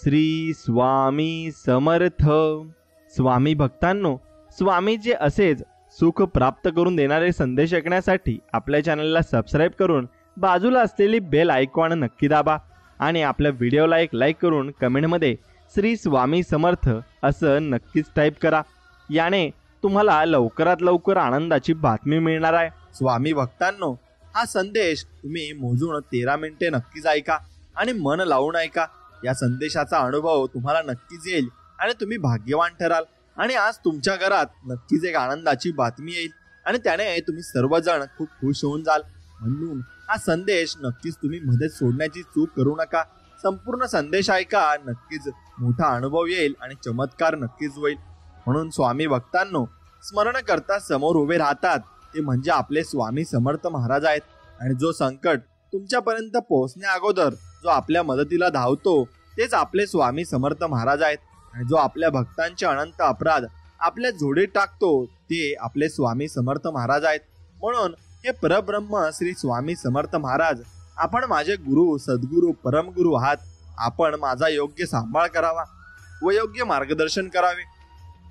श्री स्वामी समर्थ. स्वामी भक्तांनो, स्वामीचे असेच सुख प्राप्त करून देणारे संदेश ऐकण्यासाठी आपल्या चॅनलला सबस्क्राईब करून बाजूला असलेली बेल आयकॉन नक्की दाबा आणि आपल्या व्हिडिओला एक लाईक करून कमेंटमध्ये श्री स्वामी समर्थ असं नक्कीच टाईप करा. याने तुम्हाला लवकरात लवकर आनंदाची बातमी मिळणार आहे. स्वामी भक्तांनो, हा संदेश तुम्ही मोजून 13 मिनिटे नक्कीच ऐका आणि मन लावून ऐका. या संदेशाचा अनुभव तुम्हाला नक्कीच येईल आणि तुम्ही भाग्यवान ठराल आणि आज तुमच्या घरात नक्कीच एक आनंदाची बातमी येईल आणि त्याने तुम्ही सर्वजण खूप खुश होऊन जाल. म्हणून हा संदेश नक्कीच तुम्ही मध्येच सोडण्याची चूक करू नका. संपूर्ण संदेश ऐका, नक्कीच मोठा अनुभव येईल आणि चमत्कार नक्कीच होईल. म्हणून स्वामी भक्तांनो, स्मरण करता समोर उभे राहतात ते म्हणजे आपले स्वामी समर्थ महाराज आहेत. आणि जो संकट तुमच्यापर्यंत पोहोचण्या अगोदर जो आपल्या मदतीला धावतो तेच आपले स्वामी समर्थ महाराज आहेत. आणि जो आपल्या भक्तांचे अनंत अपराध आपल्या झोडीत टाकतो ते आपले स्वामी समर्थ महाराज आहेत. म्हणून हे परब्रह्म श्री स्वामी समर्थ महाराज, आपण माझे गुरु, सद्गुरु, परमगुरु आहात. आपण माझा योग्य सांभाळ करावा व योग्य मार्गदर्शन करावे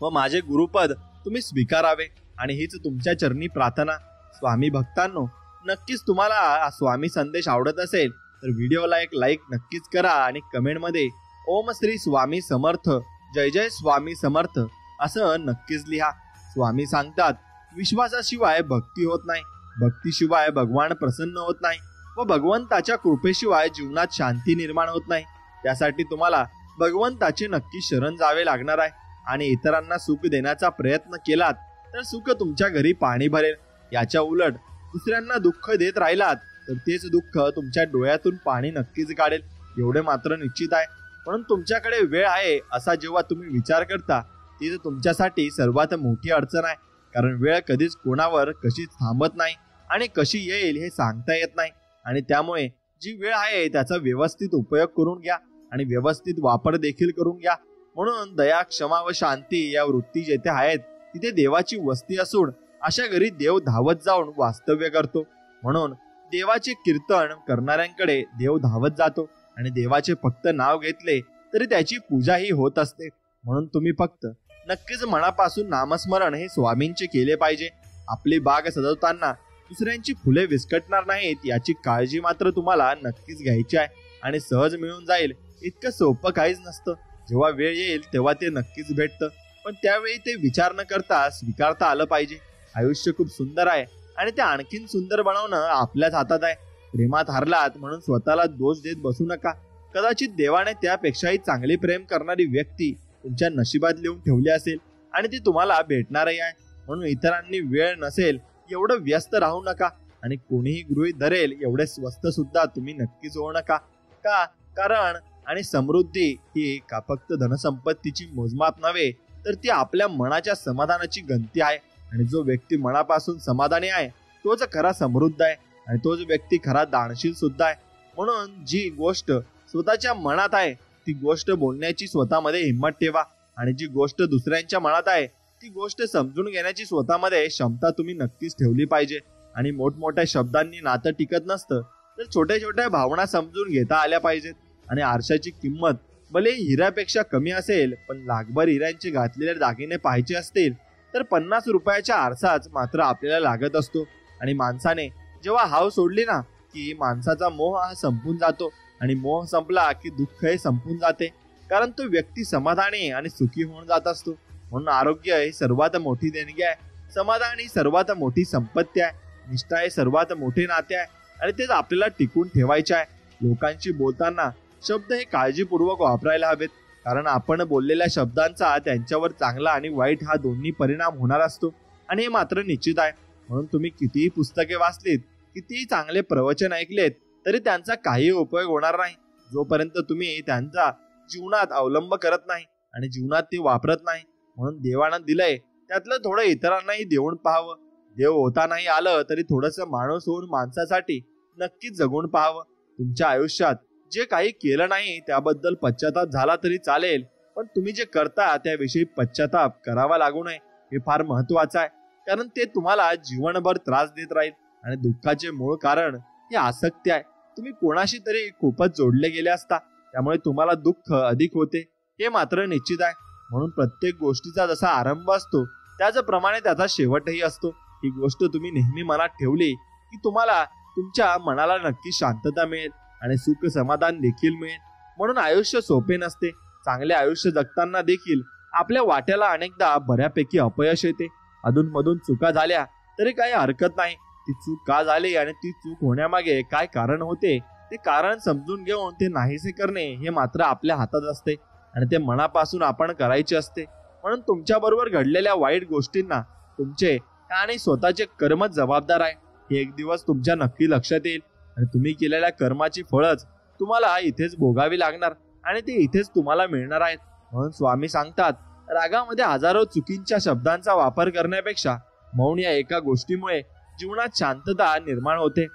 व माझे गुरुपद तुम्ही स्वीकारावे आणि हीच तुमच्या चरणी प्रार्थना. स्वामी भक्तांनो, नक्कीच तुम्हाला हा स्वामी संदेश आवडत असेल तर व्हिडिओला एक लाईक नक्कीच करा आणि कमेंटमध्ये ओम श्री स्वामी समर्थ, जय जय स्वामी समर्थ असं नक्कीच लिहा. स्वामी सांगतात, विश्वासाशिवाय भक्ती होत नाही, भक्तीशिवाय भगवान प्रसन्न होत नाही व भगवंताच्या कृपेशिवाय जीवनात शांती निर्माण होत नाही. त्यासाठी तुम्हाला भगवंताचे नक्की शरण जावे लागणार आहे आणि इतरांना सुख देण्याचा प्रयत्न केलात तर सुख तुमच्या घरी पाणी भरेल. याच्या उलट दुसऱ्यांना दुःख देत राहिलात तर तेच दुःख तुमच्या डोळ्यातून पाणी नक्कीच काढेल, एवढे मात्र निश्चित आहे. म्हणून तुमच्याकडे वेळ आहे असा जेव्हा तुम्ही विचार करता तीच तुमच्यासाठी सर्वात मोठी अडचण आहे. कारण वेळ कधीच कोणावर कशीच थांबत नाही आणि कशी येईल हे सांगता येत नाही. आणि त्यामुळे जी वेळ आहे त्याचा व्यवस्थित उपयोग करून घ्या आणि व्यवस्थित वापर देखील करून घ्या. म्हणून दया, क्षमा व शांती या वृत्ती जेथे आहेत तिथे देवाची वस्ती असून अशा घरी देव धावत जाऊन वास्तव्य करतो. म्हणून देवाचे कीर्तन करणाऱ्यांकडे देव धावत जातो आणि देवाचे फक्त नाव घेतले तरी त्याची पूजाही होत असते. म्हणून तुम्ही फक्त नक्कीच मनापासून नामस्मरण हे स्वामींचे केले पाहिजे. आपली बाग सजवताना दुसऱ्यांची फुले विस्कटणार नाहीत याची काळजी मात्र तुम्हाला नक्कीच घ्यायची आहे. आणि सहज मिळून जाईल इतकं सोपं काहीच नसतं. जेव्हा वेळ येईल तेव्हा ते नक्कीच भेटतं, पण त्यावेळी ते विचार न करता स्वीकारता आलं पाहिजे. आयुष्य खूप सुंदर आहे आणि ते आणखीन सुंदर बनवणं आपल्याच हातात आहे. प्रेमात हारलात म्हणून स्वतःला दोष देत बसू नका. कदाचित देवाने त्यापेक्षाही चांगले प्रेम करणारी व्यक्ती तुमच्या नशिबात लिहून ठेवली असेल आणि ती तुम्हाला भेटणारही आहे. म्हणून इतरांनी वेळ नसेल एवढं व्यस्त राहू नका आणि कोणीही गृहीत धरेल एवढे स्वस्त सुद्धा तुम्ही नक्कीच होऊ नका. का? कारण आणि समृद्धी ही का फक्त धनसंपत्तीची मोजमाप नव्हे तर ती आपल्या मनाच्या समाधानाची गंती आहे. आणि जो व्यक्ती मनापासून समाधानी आहे तोच खरा समृद्ध आहे आणि तोच व्यक्ती खरा दानशील सुद्धा आहे. म्हणून जी गोष्ट स्वतःच्या मनात आहे ती गोष्ट बोलण्याची स्वतःमध्ये हिंमत ठेवा आणि जी गोष्ट दुसऱ्यांच्या मनात आहे ती गोष्ट समजून घेण्याची स्वतःमध्ये क्षमता तुम्ही नक्कीच ठेवली पाहिजे. आणि मोठमोठ्या शब्दांनी नातं टिकत नसतं तर छोट्या छोट्या भावना समजून घेता आल्या पाहिजेत. आणि आरशाची किंमत भले हिऱ्यापेक्षा कमी असेल पण लाखभर हिऱ्यांचे घातलेले दागिने पाहायचे असतील तर 50 रुपयाचा आरसाच मात्र आपल्याला लागत असतो. आणि माणसाने जेव्हा हाव सोडली ना की माणसाचा मोह हा संपून जातो आणि मोह संपला की दुःख हे संपून जाते. कारण तो व्यक्ती समाधानी आणि सुखी होऊन जात असतो. म्हणून आरोग्य ही सर्वात मोठी देणगी आहे, समाधान ही सर्वात मोठी संपत्ती आहे, निष्ठा हे सर्वात मोठे नाते आहे आणि तेच आपल्याला टिकून ठेवायचे आहे. लोकांशी बोलताना शब्द हे काळजीपूर्वक वापरायला हवेत, कारण आपण बोललेल्या शब्दांचा त्यांच्यावर चांगला आणि वाईट हा दोन्ही परिणाम होणार असतो आणि हे मात्र निश्चित आहे. म्हणून तुम्ही कितीही पुस्तके वाचलीत, कितीही चांगले प्रवचन ऐकलेत तरी त्यांचा काही उपयोग होणार नाही जोपर्यंत तुम्ही त्यांचा जीवनात अवलंब करत नाही आणि जीवनात ते वापरत नाही. म्हणून देवानं दिलंय त्यातलं थोडं इतरांनाही देऊन पाहावं. देव होता नाही आलं तरी थोडंसं माणूस होऊन माणसासाठी नक्कीच जगून पाहावं. तुमच्या आयुष्यात जे काही केलं नाही त्याबद्दल पश्चाताप झाला तरी चालेल, पण तुम्ही जे करता त्याविषयी पश्चाताप करावा लागू नये हे फार महत्वाचं आहे. कारण ते तुम्हाला जीवनभर त्रास देत राहील आणि दुःखाचे मूळ कारण हे आसक्ती आहे. तुम्ही कोणाशी तरी खूपच जोडले गेले असता त्यामुळे तुम्हाला दुःख अधिक होते हे मात्र निश्चित आहे. म्हणून प्रत्येक गोष्टीचा जसा आरंभ असतो त्याचप्रमाणे त्याचा शेवटही असतो. ही गोष्ट तुम्ही नेहमी मनात ठेवली की तुम्हाला तुमच्या मनाला नक्की शांतता मिळेल आणि सुख समाधान देखील मिळेल. म्हणून आयुष्य सोपे नसते. चांगले आयुष्य जगताना देखील आपल्या वाट्याला अनेकदा बऱ्यापैकी अपयश येते. अधूनमधून चुका झाल्या तरी काही हरकत नाही. ती चूक का झाली आणि ती चूक होण्यामागे काय कारण होते ते कारण समजून घेऊन ते नाहीसे करणे हे मात्र आपल्या हातात असते आणि ते मनापासून आपण करायचे असते. म्हणून तुमच्या बरोबर घडलेल्या वाईट गोष्टींना तुमचे आणि स्वतःचे कर्मच जबाबदार आहे हे एक दिवस तुमच्या नक्की लक्षात येईल आणि तुम्ही केलेल्या कर्माची फळच तुम्हाला इथेच भोगावी लागणार आणि ते इथेच तुम्हाला मिळणार आहेत. म्हणून स्वामी सांगतात, रागामध्ये हजारो चुकींच्या शब्दांचा वापर करण्यापेक्षा मौन या एका गोष्टीमुळे जीवनात शांतता निर्माण होते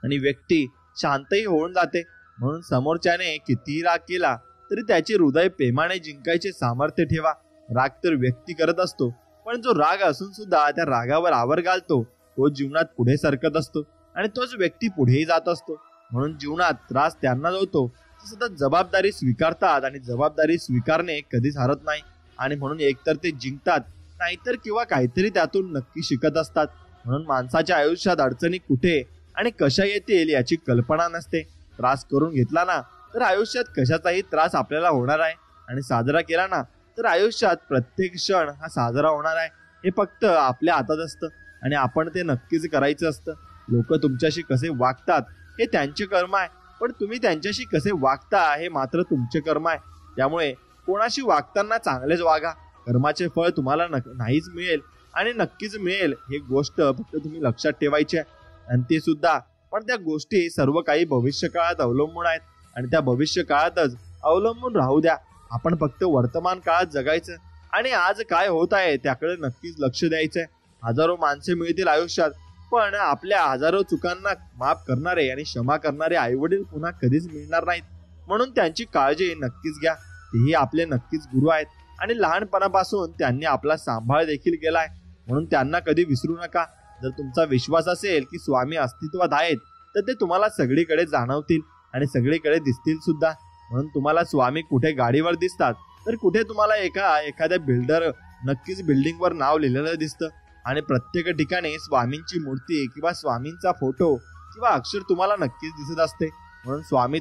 आणि व्यक्ती शांतही होऊन जाते. म्हणून समोरच्याने कितीही राग केला तरी त्याचे हृदय प्रेमाने जिंकायचे सामर्थ्य ठेवा. राग तर व्यक्ती करत असतो, पण जो राग असून सुद्धा त्या रागावर आवर घालतो तो जीवनात पुढे सरकत असतो आणि तोच व्यक्ती पुढेही जात असतो. म्हणून जीवनात त्रास त्यांना होतो ते सतत जबाबदारी स्वीकारतात आणि जबाबदारी स्वीकारणे कधीच हरत नाही आणि म्हणून एकतर ते जिंकतात नाहीतर किंवा काहीतरी त्यातून नक्की शिकत असतात. म्हणून माणसाच्या आयुष्यात अडचणी कुठे आणि कशा येतील याची कल्पना नसते. त्रास करून घेतला ना तर आयुष्यात कशाचाही त्रास आपल्याला होणार आहे आणि साजरा केला ना तर आयुष्यात प्रत्येक क्षण हा साजरा होणार आहे. हे फक्त आपल्या हातात असतं आणि आपण ते नक्कीच करायचं असतं. लोक तुमच्याशी कसे वागतात हे त्यांचे कर्म आहे, पण तुम्ही त्यांच्याशी कसे वागता हे मात्र तुमचे कर्म आहे. त्यामुळे कोणाशी वागताना चांगलेच वागा. कर्माचे फळ तुम्हाला नाहीच मिळेल आणि नक्कीच मिळेल ही गोष्ट फक्त तुम्ही लक्षात ठेवायची आहे. आणि ते सुद्धा पण त्या गोष्टी सर्व काही भविष्य काळात अवलंबून आहेत आणि त्या भविष्य काळातच अवलंबून राहू द्या. आपण फक्त वर्तमान काळात जगायचं आणि आज काय होत आहे त्याकडे नक्कीच लक्ष द्यायचंय. हजारो माणसे मिळतील आयुष्यात, पण आपल्या हजारो चुकांना माफ करणारे आणि क्षमा करणारे आईवडील पुन्हा कधीच मिळणार नाहीत. म्हणून त्यांची काळजी नक्कीच घ्या. तेही आपले नक्कीच गुरु आहेत आणि लहानपणापासून त्यांनी आपला सांभाळ देखील केलाय. म्हणून त्यांना कधी विसरू नका. जर तुमचा विश्वास असेल की स्वामी अस्तित्वात आहेत तर ते तुम्हाला सगळीकडे जाणवतील आणि सगळीकडे दिसतील सुद्धा. म्हणून तुम्हाला स्वामी कुठे गाडीवर दिसतात तर कुठे तुम्हाला एखाद्या बिल्डर नक्कीच बिल्डिंगवर नाव लिहिलेलं दिसतं आणि प्रत्येक ठिकाणी स्वामींची मूर्ती किंवा स्वामींचा फोटो किंवा अक्षर तुम्हाला नक्कीच दिसत असते. म्हणून स्वामी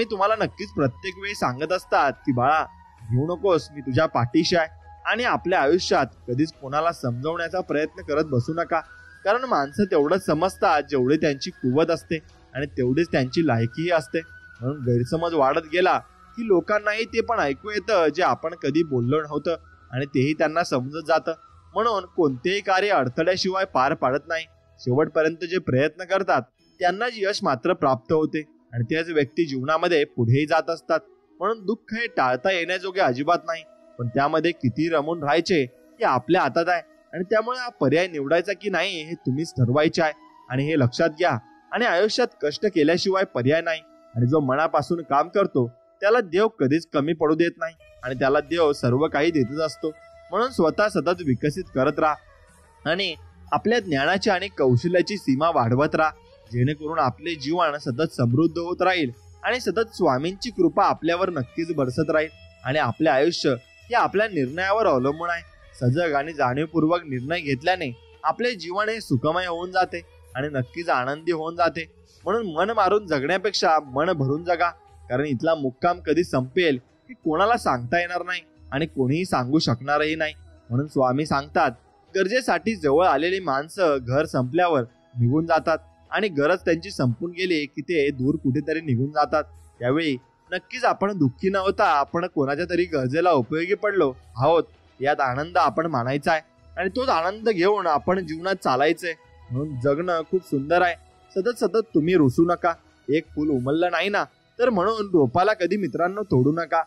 तुम्हाला नक्कीच प्रत्येक वेळी सांगत असतात की बाळा घेऊ नकोस, मी तुझ्या पाठीशी आहे. आणि आपल्या आयुष्यात कधीच कोणाला समजवण्याचा प्रयत्न करत बसू नका, कारण माणसं तेवढंच समजतात जेवढी त्यांची कुवत असते आणि तेवढीच त्यांची लायकीही असते. म्हणून गैरसमज वाढत गेला की लोकांनाही ते पण ऐकू येतं जे आपण कधी बोललो नव्हतं आणि तेही त्यांना समजत जातं. म्हणून कोणतेही कार्य अडथळ्याशिवाय पार पाडत नाही. शेवटपर्यंत जे प्रयत्न करतात त्यांना यश मात्र प्राप्त होते आणि त्याच व्यक्ती जीवनामध्ये पुढेही जात असतात. म्हणून दुःख हे टाळता येण्याजोगे अजिबात नाही, पण त्यामध्ये किती रमून राहायचे हे आपल्या हातात आहे आणि त्यामुळे हा पर्याय निवडायचा की नाही हे तुम्हीच ठरवायचे आहे. आणि हे लक्षात घ्या. आणि आयुष्यात कष्ट केल्याशिवाय पर्याय नाही आणि जो मनापासून काम करतो त्याला देव कधीच कमी पडू देत नाही आणि त्याला देव सर्व काही देतच असतो. म्हणून स्वतः सतत विकसित करत राहा आणि आपल्या ज्ञानाची आणि कौशल्याची सीमा वाढवत राहा, जेणेकरून आपले जीवन सतत समृद्ध होत राहील आणि सतत स्वामींची कृपा आपल्यावर नक्कीच बरसत राहील. आणि आपले आयुष्य हे आपल्या निर्णयावर अवलंबून आहे. सजग आणि जाणीवपूर्वक निर्णय घेतल्याने आपले जीवन हे सुखमय होऊन जाते आणि नक्कीच आनंदी होऊन जाते. म्हणून मन मारून जगण्यापेक्षा मन भरून जगा, कारण इथला मुक्काम कधी संपेल हे कोणाला सांगता येणार नाही आणि कोणीही सांगू शकणारही नाही. म्हणून स्वामी सांगतात, गरजेसाठी जवळ आलेली माणसं घर संपल्यावर निघून जातात आणि गरज त्यांची संपून गेली की ते दूर कुठेतरी निघून जातात. त्यावेळी नक्कीच आपण दुःखी न होता आपण कोणाच्या तरी गरजेला उपयोगी पडलो आहोत यात आनंद आपण मानायचा आहे आणि तोच आनंद घेऊन आपण जीवनात चालायचंय. म्हणून जगणं खूप सुंदर आहे. सतत तुम्ही रुसू नका. एक फूल उमललं नाही ना तर म्हणून रोपाला कधी मित्रांनो तोडू नका.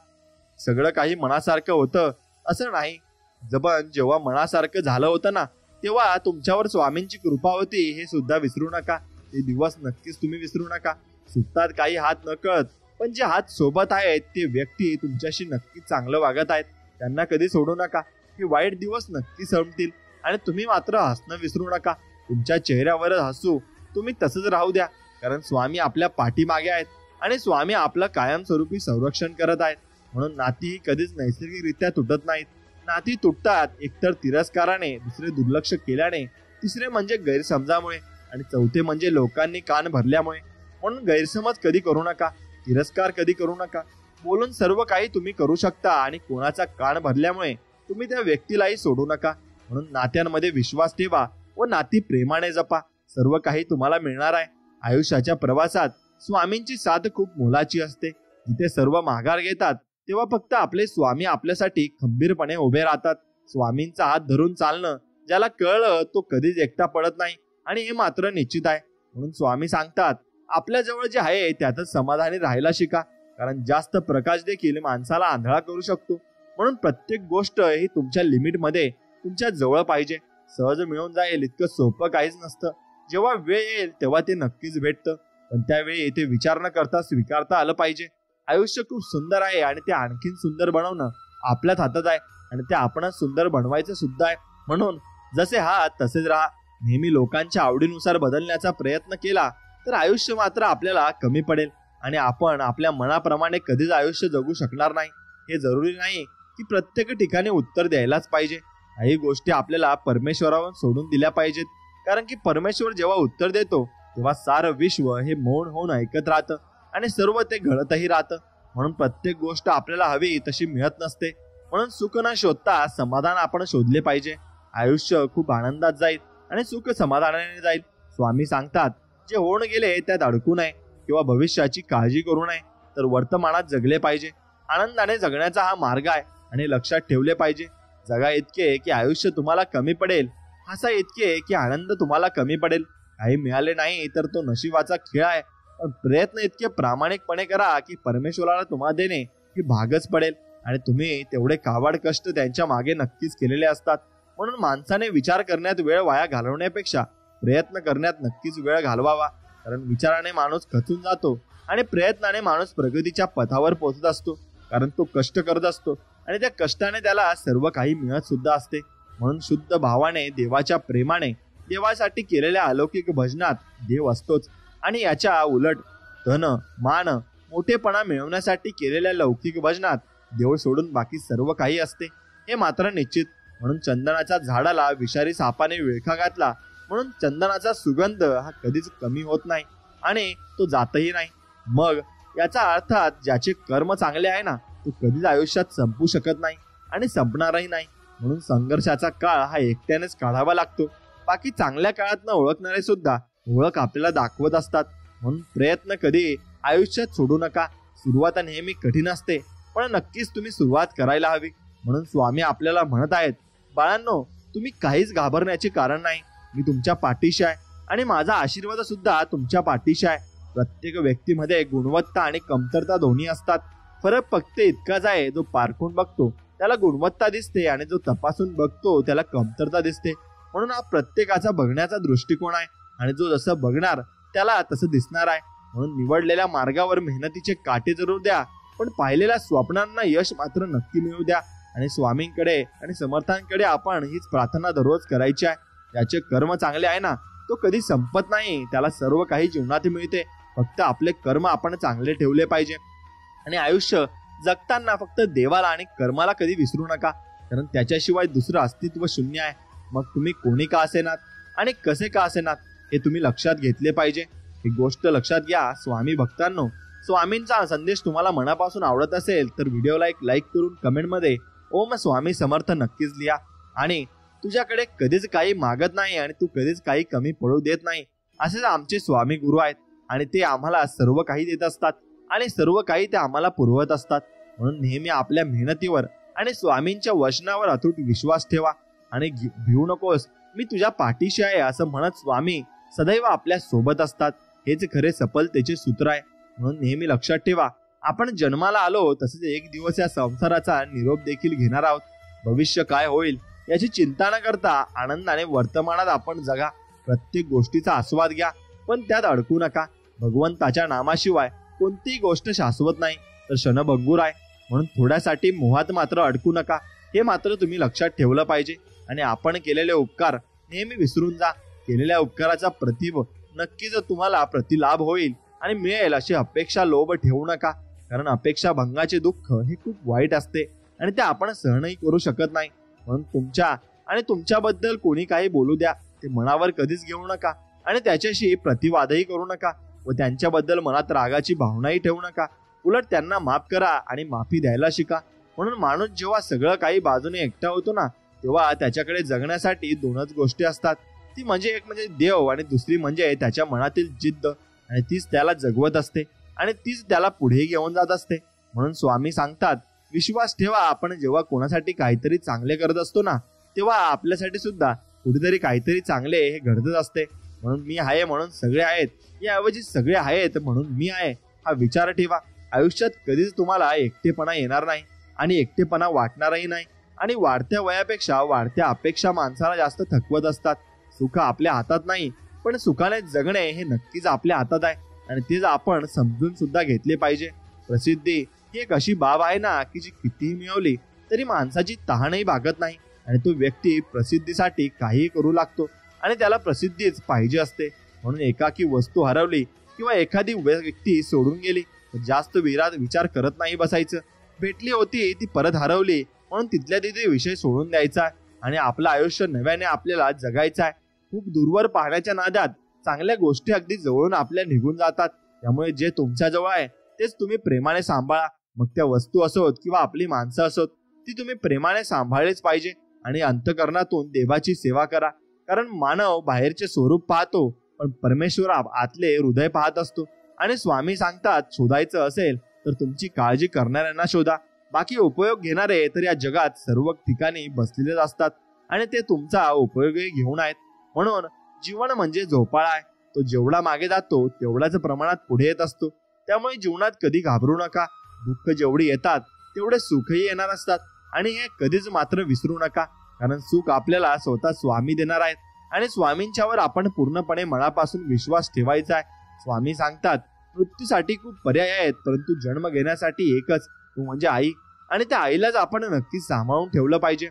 सगळं काही मनासारखं होतं असं नाही. जेव्हा मनासारखं झालं होतं ना तेव्हा तुमच्यावर स्वामींची कृपा होती हे सुद्धा विसरू नका. ते दिवस नक्कीच तुम्ही विसरू नका. सुटतात काही हात नकळत, पण जे हात सोबत आहेत ते व्यक्ती तुमच्याशी नक्कीच चांगलं वागत आहेत त्यांना कधी सोडू नका. हे वाईट दिवस नक्की संपतील आणि तुम्ही मात्र हसणं विसरू नका. तुमच्या चेहऱ्यावरच हसू तुम्ही तसंच राहू द्या, कारण स्वामी आपल्या पाठीमागे आहेत आणि स्वामी आपलं कायमस्वरूपी संरक्षण करत आहेत. म्हणून नाती ही कधीच नैसर्गिकरित्या तुटत नाहीत. नाती तुटतात एकतर तिरस्काराने, दुसरे दुर्लक्ष केल्याने, तिसरे म्हणजे गैरसमजामुळे आणि चौथे म्हणजे लोकांनी कान भरल्यामुळे. म्हणून गैरसमज कधी करू नका, तिरस्कार कधी करू नका. बोलून सर्व काही तुम्ही करू शकता आणि कोणाचा कान भरल्यामुळे तुम्ही त्या व्यक्तीलाही सोडू नका. म्हणून नात्यांमध्ये विश्वास ठेवा व नाती प्रेमाने जपा. सर्व काही तुम्हाला मिळणार आहे. आयुष्याच्या प्रवासात स्वामींची साथ खूप मोलाची असते. जिथे सर्व माघार घेतात तेव्हा फक्त आपले स्वामी आपल्यासाठी खंबीरपणे उभे राहतात. स्वामींचा हात धरून चालणं ज्याला कळलं तो कधीच एकटा पडत नाही आणि हे मात्र निश्चित आहे. म्हणून स्वामी सांगतात, आपल्या जवळ जे आहे त्यातच समाधानी राहायला शिका, कारण जास्त प्रकाश देखील माणसाला आंधळा करू शकतो. म्हणून प्रत्येक गोष्ट ही तुमच्या लिमिटमध्ये तुमच्या जवळ पाहिजे. सहज मिळून जाईल इतकं सोपं काहीच नसतं. जेव्हा वेळ येईल तेव्हा ते नक्कीच भेटतं, पण त्यावेळी ते विचार न करता स्वीकारता आलं पाहिजे. आयुष्य खूप सुंदर आहे आणि ते आणखीन सुंदर बनवणं आपल्याच हातात आहे आणि ते आपणच सुंदर बनवायचं सुद्धा आहे. म्हणून जसे आहात तसेच राहा. नेहमी लोकांच्या आवडीनुसार बदलण्याचा प्रयत्न केला तर आयुष्य मात्र आपल्याला कमी पडेल आणि आपण आपल्या मनाप्रमाणे कधीच आयुष्य जगू शकणार नाही. हे जरुरी नाही की प्रत्येक ठिकाणी उत्तर द्यायलाच पाहिजे. काही गोष्टी आपल्याला परमेश्वरावर सोडून दिल्या पाहिजेत, कारण की परमेश्वर जेव्हा उत्तर देतो तेव्हा सारं विश्व हे मौन होऊन ऐकत राहतं आणि सर्व ते घडतही राहतं. म्हणून प्रत्येक गोष्ट आपल्याला हवी तशी मिळत नसते. म्हणून सुख न शोधता समाधान आपण शोधले पाहिजे. आयुष्य खूप आनंदात जाईल आणि सुख समाधानाने जाईल. स्वामी सांगतात, जे होऊन गेले त्यात अडकू नये किंवा भविष्याची काळजी करू नये, तर वर्तमानात जगले पाहिजे. आनंदाने जगण्याचा हा मार्ग आहे आणि लक्षात ठेवले पाहिजे. जगा इतके की आयुष्य तुम्हाला कमी पडेल, हसा इतके की आनंद तुम्हाला कमी पडेल. काही मिळाले नाही तर तो नशिबाचा खेळ आहे, पण प्रयत्न इतके प्रामाणिकपणे करा की परमेश्वराला तुम्हाला देणे ही भागच पडेल आणि तुम्ही तेवढे काबाड कष्ट त्यांच्या मागे नक्कीच केलेले असतात. म्हणून माणसाने विचार करण्यात वेळ वाया घालवण्यापेक्षा प्रयत्न करण्यात नक्कीच वेळ घालवावा, कारण विचाराने माणूस खचून जातो आणि प्रयत्नाने माणूस प्रगतीच्या पथावर पोहोचत असतो, कारण तो कष्ट करत असतो आणि त्या कष्टाने त्याला सर्व काही मिळत सुद्धा असते. म्हणून शुद्ध भावाने, देवाच्या प्रेमाने, देवासाठी केलेल्या अलौकिक भजनात देव असतोच आणि याच्या उलट धन, मान, मोठेपणा मिळवण्यासाठी केलेल्या लौकिक भजनात देव सोडून बाकी सर्व काही असते, हे मात्र निश्चित. म्हणून चंदनाच्या झाडाला विषारी सापाने विळखा घातला म्हणून चंदनाचा सुगंध हा कधीच कमी होत नाही आणि तो जातही नाही. मग याचा अर्थात ज्याचे कर्म चांगले आहे ना, तो कधीच आयुष्यात संपू शकत नाही आणि संपणारही नाही. म्हणून संघर्षाचा काळ हा एकट्यानेच काढावा लागतो. बाकी चांगल्या काळात न ओळखणारे सुद्धा ओळख आपल्याला दाखवत असतात. म्हणून प्रयत्न कधी आयुष्यात सोडू नका. सुरुवात नेहमी कठीण असते, पण नक्कीच तुम्ही सुरुवात करायला हवी. म्हणून स्वामी आपल्याला म्हणत आहेत, बाळांनो, तुम्ही काहीच घाबरण्याचे कारण नाही. मी तुमच्या पाठीशी आहे आणि माझा आशीर्वाद सुद्धा तुमच्या पाठीशी आहे. प्रत्येक व्यक्तीमध्ये गुणवत्ता आणि कमतरता दोन्ही असतात. फरक फक्त इतकाच आहे, जो पारखून बघतो त्याला गुणवत्ता दिसते आणि जो तपासून बघतो त्याला कमतरता दिसते. म्हणून हा प्रत्येकाचा बघण्याचा दृष्टिकोन आहे आणि जो जसं बघणार त्याला तसं दिसणार आहे. म्हणून निवडलेल्या मार्गावर मेहनतीचे काटे जरूर द्या, पण पाहिलेल्या स्वप्नांना यश मात्र नक्की मिळू द्या. आणि स्वामींकडे आणि समर्थांकडे आपण हीच प्रार्थना दररोज करायची आहे. ज्याचे कर्म चांगले आहे ना, तो कधी संपत नाही, त्याला सर्व काही जीवनात मिळते. फक्त आपले कर्म आपण चांगले ठेवले पाहिजे. आणि आयुष्य जगताना फक्त देवाला आणि कर्माला कधी विसरू नका, कारण त्याच्याशिवाय दुसरं अस्तित्व शून्य आहे. मग तुम्ही कोणी का असेनात आणि कसे का असेनात हे तुम्ही लक्षात घेतले पाहिजे. ही गोष्ट लक्षात घ्या स्वामी भक्तांनो. स्वामींचा संदेश तुम्हाला मनापासून आवडत असेल तर व्हिडिओला एक लाईक करून कमेंटमध्ये ओम स्वामी समर्थ नक्कीच लिहा. आणि तुझ्याकडे कधीच काही मागत नाही आणि तू कधीच काही कमी पडू देत नाही, असेच आमचे स्वामी गुरु आहेत आणि ते आम्हाला सर्व काही देत असतात आणि सर्व काही ते आम्हाला पुरवत असतात. म्हणून नेहमी आपल्या मेहनतीवर आणि स्वामींच्या वचनावर अतूट विश्वास ठेवा आणि भिवू नकोस, मी तुझ्या पाठीशी आहे असं म्हणत स्वामी सदैव आपल्या सोबत असतात. हेच खरे सफलतेचे सूत्र आहे. म्हणून नेहमी लक्षात ठेवा, आपण जन्माला आलो तसेच एक दिवस या संसाराचा निरोप देखील घेणार आहोत. भविष्य काय होईल याची चिंता न करता आनंदाने वर्तमानात आपण जगा. प्रत्येक गोष्टीचा आस्वाद घ्या, पण त्यात अडकू नका. भगवंताच्या नामाशिवाय कोणतीही गोष्ट शाश्वत नाही, तर क्षणभंगूर आहे. म्हणून थोड्यासाठी मोहात मात्र अडकू नका, हे मात्र तुम्ही लक्षात ठेवलं पाहिजे. आणि आपण केलेले उपकार नेहमी विसरून जा. केलेल्या उपकाराचा प्रतिभ नक्कीच तुम्हाला प्रतिलाभ होईल, आणि मिळेल अशी अपेक्षा लोभ ठेवू नका, कारण अपेक्षा भंगाचे दुःख हे खूप वाईट असते आणि ते आपण सहनही करू शकत नाही. म्हणून तुमच्याबद्दल कोणी काही बोलू द्या, ते मनावर कधीच घेऊ नका आणि त्याच्याशी प्रतिवादही करू नका व त्यांच्याबद्दल मनात रागाची भावनाही ठेवू नका. उलट त्यांना माफ करा आणि माफी द्यायला शिका. म्हणून माणूस जेव्हा सगळं काही बाजूने एकटा होतो ना, तेव्हा त्याच्याकडे जगण्यासाठी दोनच गोष्टी असतात. ती म्हणजे एक म्हणजे देव आणि दुसरी म्हणजे त्याच्या मनातील जिद्द, आणि तीच त्याला जगवत असते आणि तीच त्याला पुढे घेऊन जात असते. म्हणून स्वामी सांगतात, विश्वास ठेवा. आपण जेव्हा कोणासाठी काहीतरी चांगले करत असतो ना, तेव्हा आपल्यासाठी सुद्धा कुठेतरी काहीतरी चांगले हे घडतच असते. म्हणून मी आहे म्हणून सगळे आहेत, याऐवजी सगळे आहेत म्हणून मी आहे हा विचार ठेवा. आयुष्यात कधीच तुम्हाला एकटेपणा येणार नाही आणि एकटेपणा वाटणारही नाही. आणि वाढत्या वयापेक्षा वाढत्या अपेक्षा माणसाला जास्त थकवत असतात. सुख आपल्या हातात नाही, पण सुखाने जगणे हे नक्कीच आपल्या हातात आहे आणि तेच आपण समजून सुद्धा घेतले पाहिजे. प्रसिद्धी ही एक अशी बाब आहे ना, की जी कितीही मिळवली तरी माणसाची तहानही भागत नाही आणि तो व्यक्ती प्रसिद्धीसाठी काहीही करू लागतो आणि त्याला प्रसिद्धीच पाहिजे असते. म्हणून एकाकी वस्तू हरवली किंवा एखादी व्यक्ती सोडून गेली तर जास्त विचार करत नाही बसायचं. भेटली होती ती परत हरवली म्हणून तिथल्या तिथे विषय सोडून द्यायचा आणि आपलं आयुष्य नव्याने आपल्याला जगायचं आहे. खूप दूरवर पाहण्याच्या नादात चांगल्या गोष्टी अगदी जवळून आपल्या निघून जातात. त्यामुळे जे तुमच्या जवळ आहे तेच तुम्ही प्रेमाने सांभाळा. मग त्या वस्तू असोत किंवा आपली माणसं असोत, ती तुम्ही प्रेमाने सांभाळलीच पाहिजे आणि अंतःकरणातून देवाची सेवा करा. कारण मानव बाहेरचे स्वरूप पाहतो, पण परमेश्वर आतले हृदय पाहत असतो. आणि स्वामी सांगतात, शोधायचं असेल तर तुमची काळजी करणाऱ्यांना शोधा. बाकी उपयोग घेणारे तर या जगात सर्व ठिकाणी बसलेलेच असतात आणि ते तुमचा उपयोगही घेऊन आहेत. म्हणून जीवन म्हणजे झोपाळा आहे. तो जेवढा मागे जातो तेवढ्याच प्रमाणात पुढे येत असतो. त्यामुळे जीवनात कधी घाबरू नका. दुःख जेवढी येतात तेवढे सुखही येणार असतात आणि हे कधीच मात्र विसरू नका, कारण सुख आपल्याला स्वतः स्वामी देणार आहेत आणि स्वामींच्यावर आपण पूर्णपणे मनापासून विश्वास ठेवायचा आहे. स्वामी सांगतात, मृत्यूसाठी खूप पर्याय आहेत, परंतु जन्म घेण्यासाठी एकच, तो म्हणजे आई. आणि त्या आईलाच आपण नक्कीच सांभाळून ठेवलं पाहिजे.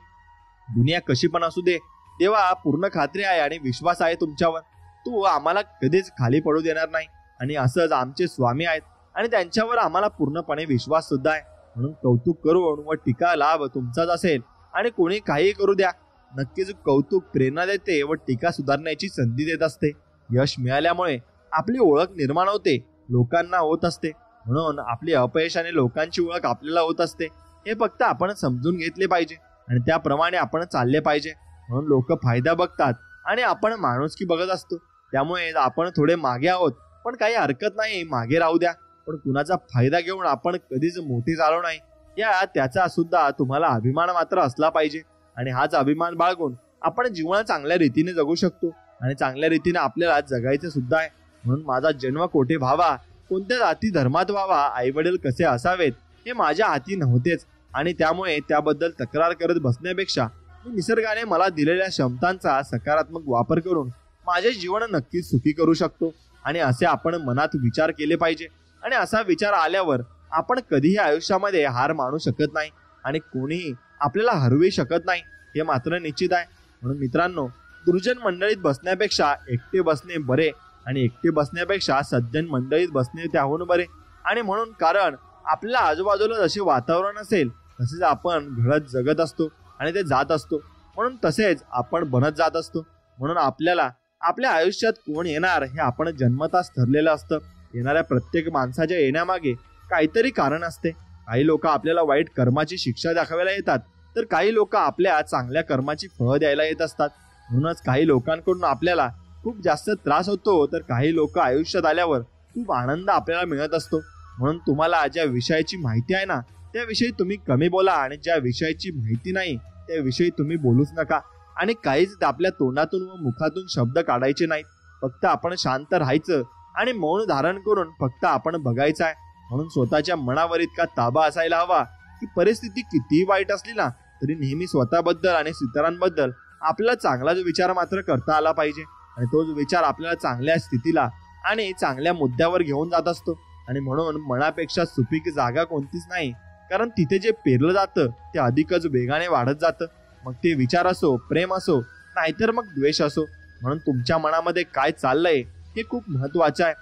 दुनिया कशी पण असू दे, तेव्हा पूर्ण खात्री आहे आणि विश्वास आहे तुमच्यावर. तो आम्हाला कधीच खाली पडू देणार नाही आणि असंच आमचे स्वामी आहेत आणि त्यांच्यावर आम्हाला पूर्णपणे विश्वास सुद्धा आहे. म्हणून कौतुक करून व टीका लाभ तुमचाच असेल आणि कोणी काही करू द्या. नक्कीच कौतुक प्रेरणा देते व टीका सुधारण्याची संधी देत असते. यश मिळाल्यामुळे आपली ओळख निर्माण होते, लोकांना होत असते. म्हणून आपली अपयशाने लोकांची ओळख आपल्याला होत असते. हे फक्त आपण समजून घेतले पाहिजे आणि त्याप्रमाणे आपण चालले पाहिजे. म्हणून लोक फायदा बघतात आणि आपण माणुसकी बघत असतो. त्यामुळे आपण थोडे मागे आहोत, पण काही हरकत नाही, मागे राहू द्या. पण कुणाचा फायदा घेऊन आपण कधीच मोठे झालो नाही, त्याचा सुद्धा तुम्हाला अभिमान मात्र असला पाहिजे. आणि हाच अभिमान बाळगून आपण जीवन चांगल्या रीतीने जगू शकतो आणि चांगल्या रीतीने आपल्याला जगायचं सुद्धा आहे. म्हणून माझा जन्म कोठे व्हावा, कोणत्या जाती धर्मात व्हावा, आईवडील कसे असावेत हे माझ्या हाती नव्हतेच आणि त्यामुळे त्याबद्दल तक्रार करत बसण्यापेक्षा मी निसर्गाने मला दिलेल्या क्षमतांचा सकारात्मक वापर करून माझे जीवन नक्कीच सुखी करू शकतो. आणि असे आपण मनात विचार केले पाहिजे आणि असा विचार आल्यावर आपण कधीही आयुष्यामध्ये हार मानू शकत नाही आणि कोणीही आपल्याला हरवू शकत नाही, हे मात्र निश्चित आहे. म्हणून मित्रांनो, दुर्जन मंडळीत बसण्यापेक्षा एकटे बसणे बरे आणि एकटे बसण्यापेक्षा सज्जन मंडळीत बसणे त्याहून बरे. आणि म्हणून कारण आपल्या आजूबाजूला जसे वातावरण असेल तसेच आपण घडत जगत असतो आणि ते जात असतो. म्हणून तसेच आपण बनत जात असतो. म्हणून आपल्याला आपल्या आयुष्यात कोण येणार हे आपण जन्मताच ठरलेलं असतं. येणाऱ्या प्रत्येक माणसाच्या येण्यामागे काहीतरी कारण असते. काही लोक आपल्याला वाईट कर्माची शिक्षा दाखवायला येतात, तर काही लोक आपल्या चांगल्या कर्माची फळं द्यायला येत असतात. म्हणूनच काही लोकांकडून आपल्याला खूप जास्त त्रास होतो, तर काही लोक आयुष्यात आल्यावर खूप आनंद आपल्याला मिळत असतो. म्हणून तुम्हाला ज्या विषयाची माहिती आहे ना, त्याविषयी तुम्ही कमी बोला आणि ज्या विषयाची माहिती नाही त्याविषयी तुम्ही बोलूच नका. आणि काहीच आपल्या तोंडातून व मुखातून शब्द काढायचे नाहीत. फक्त आपण शांत राहायचं आणि मौन धारण करून फक्त आपण बघायचं आहे. म्हणून स्वतःच्या मनावर इतका ताबा असायला हवा की परिस्थिती कितीही वाईट असली ना तरी नेहमी स्वतःबद्दल आणि इतरांबद्दल आपल्याला चांगलाच विचार मात्र करता आला पाहिजे. आणि तोच विचार आपल्याला चांगल्या स्थितीला आणि चांगल्या मुद्द्यावर घेऊन जात असतो. आणि म्हणून मनापेक्षा सुपीक जागा कोणतीच नाही, कारण तिथे जे पेरलं जातं ते अधिकच वेगाने वाढत जातं. मग ते विचार असो, प्रेम असो, नाहीतर मग द्वेष असो. म्हणून तुमच्या मनामध्ये काय चाललंय हे खूप महत्वाचं आहे.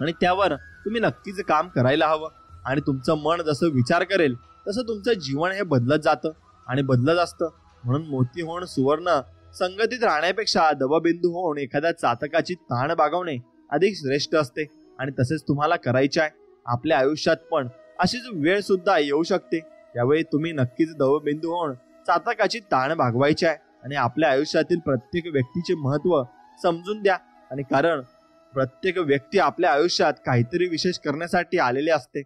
आणि त्यावर तुम्ही नक्कीच काम करायला हवं. आणि तुमचं मन जसं विचार करेल तसं तुमचं जीवन हे बदलत जातं आणि बदलत असतं. म्हणून मोती होऊन सुवर्ण संगतीत राहण्यापेक्षा दवबिंदू होऊन एखाद्या चातकाची ताण बागवणे अधिक श्रेष्ठ असते. आणि तसेच तुम्हाला करायचे आहे. आपल्या आयुष्यात पण अशीच वेळ सुद्धा येऊ शकते. त्यावेळी तुम्ही नक्कीच दवबिंदू होऊन चातकाची ताण भागवायची आहे. आणि आपल्या आयुष्यातील प्रत्येक व्यक्तीचे महत्त्व समजून द्या. आणि कारण प्रत्येक व्यक्ती आपल्या आयुष्यात काहीतरी विशेष करण्यासाठी आलेले असते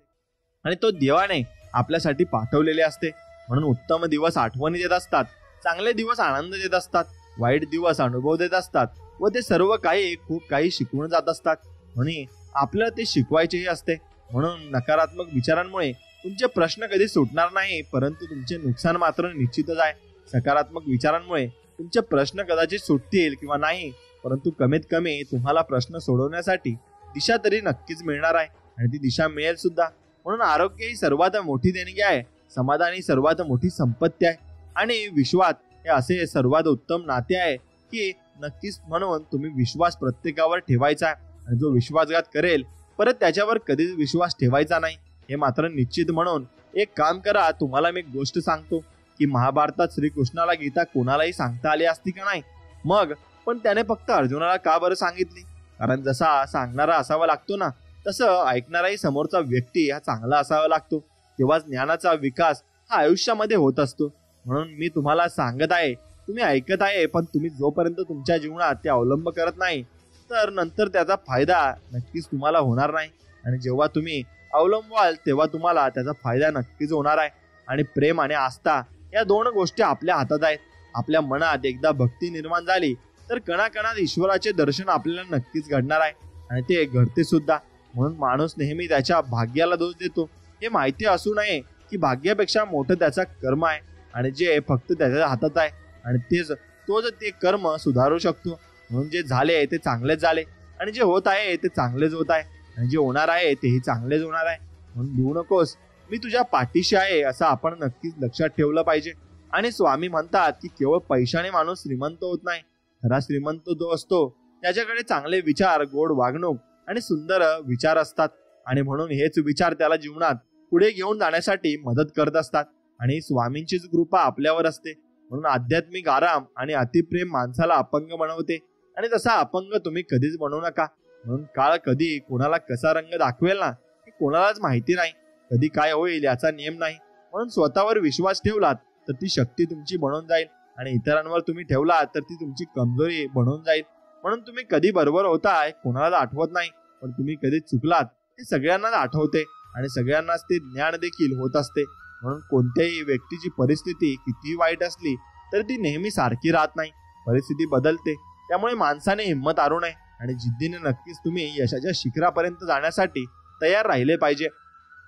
आणि तो देवाने आपल्यासाठी पाठवलेले असते. म्हणून उत्तम दिवस आठवणी देत असतात, चांगले दिवस आनंद देत असतात, वाईट दिवस अनुभव देत असतात व ते सर्व काही खूप काही शिकवून जात असतात. म्हणून आपल्याला ते शिकवायचेही असते. म्हणून नकारात्मक विचारांमुळे तुमचे प्रश्न कधी सुटणार नाही, परंतु तुमचे नुकसान मात्र निश्चितच आहे. सकारात्मक विचारांमुळे तुमचे प्रश्न कदाचित सुटतील किंवा नाही, परंतु कमीत कमी तुम्हाला प्रश्न सोडवण्यासाठी दिशा तरी नक्कीच मिळणार आहे आणि ती दिशा मिळेल सुद्धा. म्हणून आरोग्य ही सर्वात मोठी देणगी आहे, समाधान ही सर्वात मोठी संपत्ती आहे आणि विश्वात हे असे सर्वात उत्तम नाते आहे की नक्कीच म्हणून तुम्ही विश्वास प्रत्येकावर ठेवायचा आहे. आणि जो विश्वासघात करेल परत त्याच्यावर कधीच विश्वास ठेवायचा नाही, हे मात्र निश्चित. म्हणून एक काम करा, तुम्हाला मी एक गोष्ट सांगतो की महाभारतात श्रीकृष्णाला गीता कोणालाही सांगता आली असती का नाही, मग पण त्याने फक्त अर्जुनाला का बरं सांगितली? कारण जसा सांगणारा असावा लागतो ना, तसं ऐकणाराही समोरचा व्यक्ती हा चांगला असावा लागतो. तेव्हाच ज्ञानाचा विकास हा आयुष्यामध्ये होत असतो. म्हणून मी तुम्हाला सांगत आहे, तुम्ही ऐकत आहे, पण तुम्ही जोपर्यंत तुमच्या जीवनात ते अवलंब करत नाही तर नंतर त्याचा फायदा नक्कीच तुम्हाला होणार नाही. आणि जेव्हा तुम्ही अवलंबाल तेव्हा तुम्हाला त्याचा फायदा नक्कीच होणार आहे. आणि प्रेम आणि आस्था या दोन गोष्टी आपल्या हातात आहेत. आपल्या मनात एकदा भक्ती निर्माण झाली तर कणाकणात ईश्वराचे दर्शन आपल्याला नक्कीच घडणार आहे आणि ते घडते सुद्धा. म्हणून माणूस नेहमी त्याच्या भाग्याला दोष देतो. हे माहिती असू नये की भाग्यापेक्षा मोठं त्याचा कर्म आहे आणि जे फक्त त्याच्या हातात आहे आणि तोच ते कर्म सुधारू शकतो. म्हणून जे झाले ते चांगलेच झाले आणि जे होत आहे ते चांगलेच होत आहे आणि जे होणार आहे तेही चांगलेच होणार आहे. म्हणून भिवू नकोस, मी तुझ्या पाठीशी आहे असं आपण नक्कीच लक्षात ठेवलं पाहिजे. आणि स्वामी म्हणतात की केवळ पैशाने माणूस श्रीमंत होत नाही, खरा श्रीमंत जो असतो त्याच्याकडे चांगले विचार, गोड वागणूक आणि सुंदर विचार असतात. आणि म्हणून हेच विचार त्याला जीवनात पुढे घेऊन जाण्यासाठी मदत करत असतात आणि स्वामींचीच कृपा आपल्यावर असते. म्हणून आध्यात्मिक आराम आणि अतिप्रेम माणसाला अपंग बनवते आणि तसा अपंग तुम्ही कधीच बनवू नका. म्हणून काळ कधी कोणाला कसा रंग दाखवेल ना हे कोणालाच माहिती नाही, कधी काय होईल याचा नियम नाही. म्हणून स्वतःवर विश्वास ठेवलात तर ती शक्ती तुमची बनून जाईल आणि इतरांवर तुम्ही ठेवलात तर ती तुमची कमजोरी बनून जाईल. म्हणून तुम्ही कधी बरोबर होताय कोणाला आठवत नाही, पण तुम्ही कधी चुकलात हे सगळ्यांनाच आठवते आणि सगळ्यांनाच ते ज्ञान देखील होत असते. म्हणून कोणत्याही व्यक्तीची परिस्थिती कितीही वाईट असली तर ती नेहमी सारखी राहत नाही, परिस्थिती बदलते. त्यामुळे माणसाने हिंमत हारू नये आणि जिद्दीने नक्कीच तुम्ही यशाच्या शिखरापर्यंत जाण्यासाठी तयार राहिले पाहिजे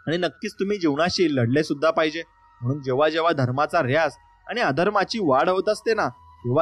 आणि नक्कीच तुम्ही जीवनाशी लढले सुद्धा पाहिजे. म्हणून जेव्हा जेव्हा धर्माचा ऱ्यास आणि अधर्माची वाढ होत असते ना,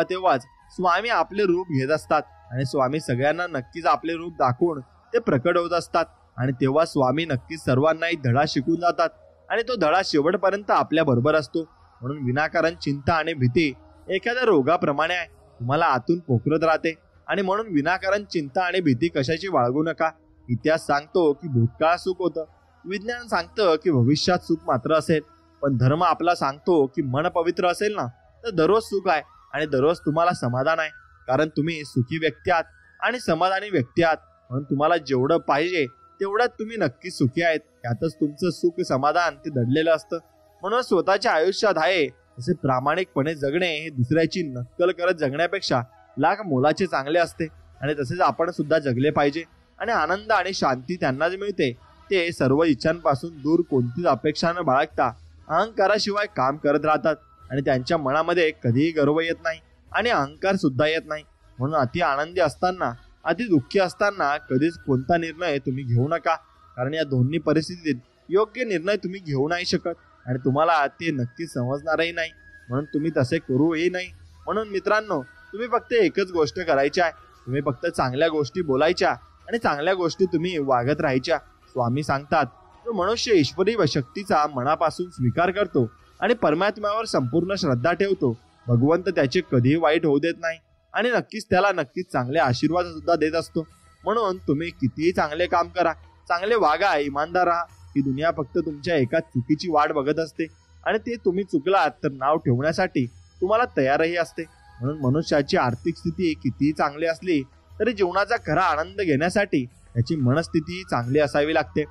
तेव्हाच स्वामी आपले रूप घेत असतात आणि स्वामी सगळ्यांना नक्कीच आपले रूप दाखवून ते प्रकट होत असतात. आणि तेव्हा स्वामी नक्कीच सर्वांना एक धडा शिकून जातात आणि तो धडा शेवटपर्यंत आपल्या बरोबर असतो. म्हणून विनाकारण चिंता आणि भीती एखाद्या रोगाप्रमाणे आहे, तुम्हाला आतून पोखरत राहते. आणि म्हणून विनाकारण चिंता आणि भीती कशाची बाळगू नका. इतिहास सांगतो की भूतकाळ सुख होतं, विज्ञान सांगतं की भविष्यात सुख मात्र असेल, पण धर्म आपला सांगतो की मन पवित्र असेल ना तर दररोज सुख आहे आणि दररोज तुम्हाला समाधान आहे. कारण तुम्ही सुखी व्यक्ती आहात आणि समाधानी व्यक्ती आहात. म्हणून तुम्हाला जेवढं पाहिजे तेवढ्यात तुम्ही नक्की सुखी आहेत. यातच तुमचं सुख समाधान ते दडलेलं असतं. म्हणून स्वतःच्या आयुष्यात आहे तसे प्रामाणिकपणे जगणे हे दुसऱ्याची नक्कल करत जगण्यापेक्षा लाख मोलाचे चांगले असते. आणि तसेच आपण सुद्धा जगले पाहिजे आणि आनंद आणि शांती त्यांनाच मिळते ते सर्व इच्छांपासून दूर कोणतीच अपेक्षा न बाळगता अहंकाराशिवाय काम करत राहतात आणि त्यांच्या मनामध्ये कधीही गर्व येत नाही आणि अहंकार सुद्धा येत नाही. म्हणून अति आनंदी असताना अति दुःखी असताना कधीच कोणता निर्णय तुम्ही घेऊ नका, कारण या दोन्ही परिस्थितीत योग्य निर्णय तुम्ही घेऊ नाही शकत आणि तुम्हाला ते नक्की समजणारही नाही. म्हणून तुम्ही तसे करूही नाही. म्हणून मित्रांनो, तुम्ही फक्त एकच गोष्ट करायची आहे, तुम्ही फक्त चांगल्या गोष्टी बोलायच्या आणि चांगल्या गोष्टी तुम्ही वागत राहायच्या. स्वामी सांगतात, जो मनुष्य ईश्वरी व शक्तीचा मनापासून स्वीकार करतो आणि परमात्म्यावर संपूर्ण श्रद्धा ठेवतो, भगवंत त्याचे कधीही वाईट होऊ देत नाही आणि नक्कीच त्याला नक्कीच चांगले आशीर्वाद सुद्धा देत असतो. म्हणून तुम्ही कितीही चांगले काम करा, चांगले वागा, इमानदार राहा, ही दुनिया फक्त तुमच्या एका चुकीची वाट बघत असते आणि ते तुम्ही चुकलात तर नाव ठेवण्यासाठी तुम्हाला तयारही असते. म्हणून मनुष्याची आर्थिक स्थिती कितीही चांगली असली तरी जीवनाचा खरा आनंद घेण्यासाठी त्याची मनस्थिती चांगली असावी लागते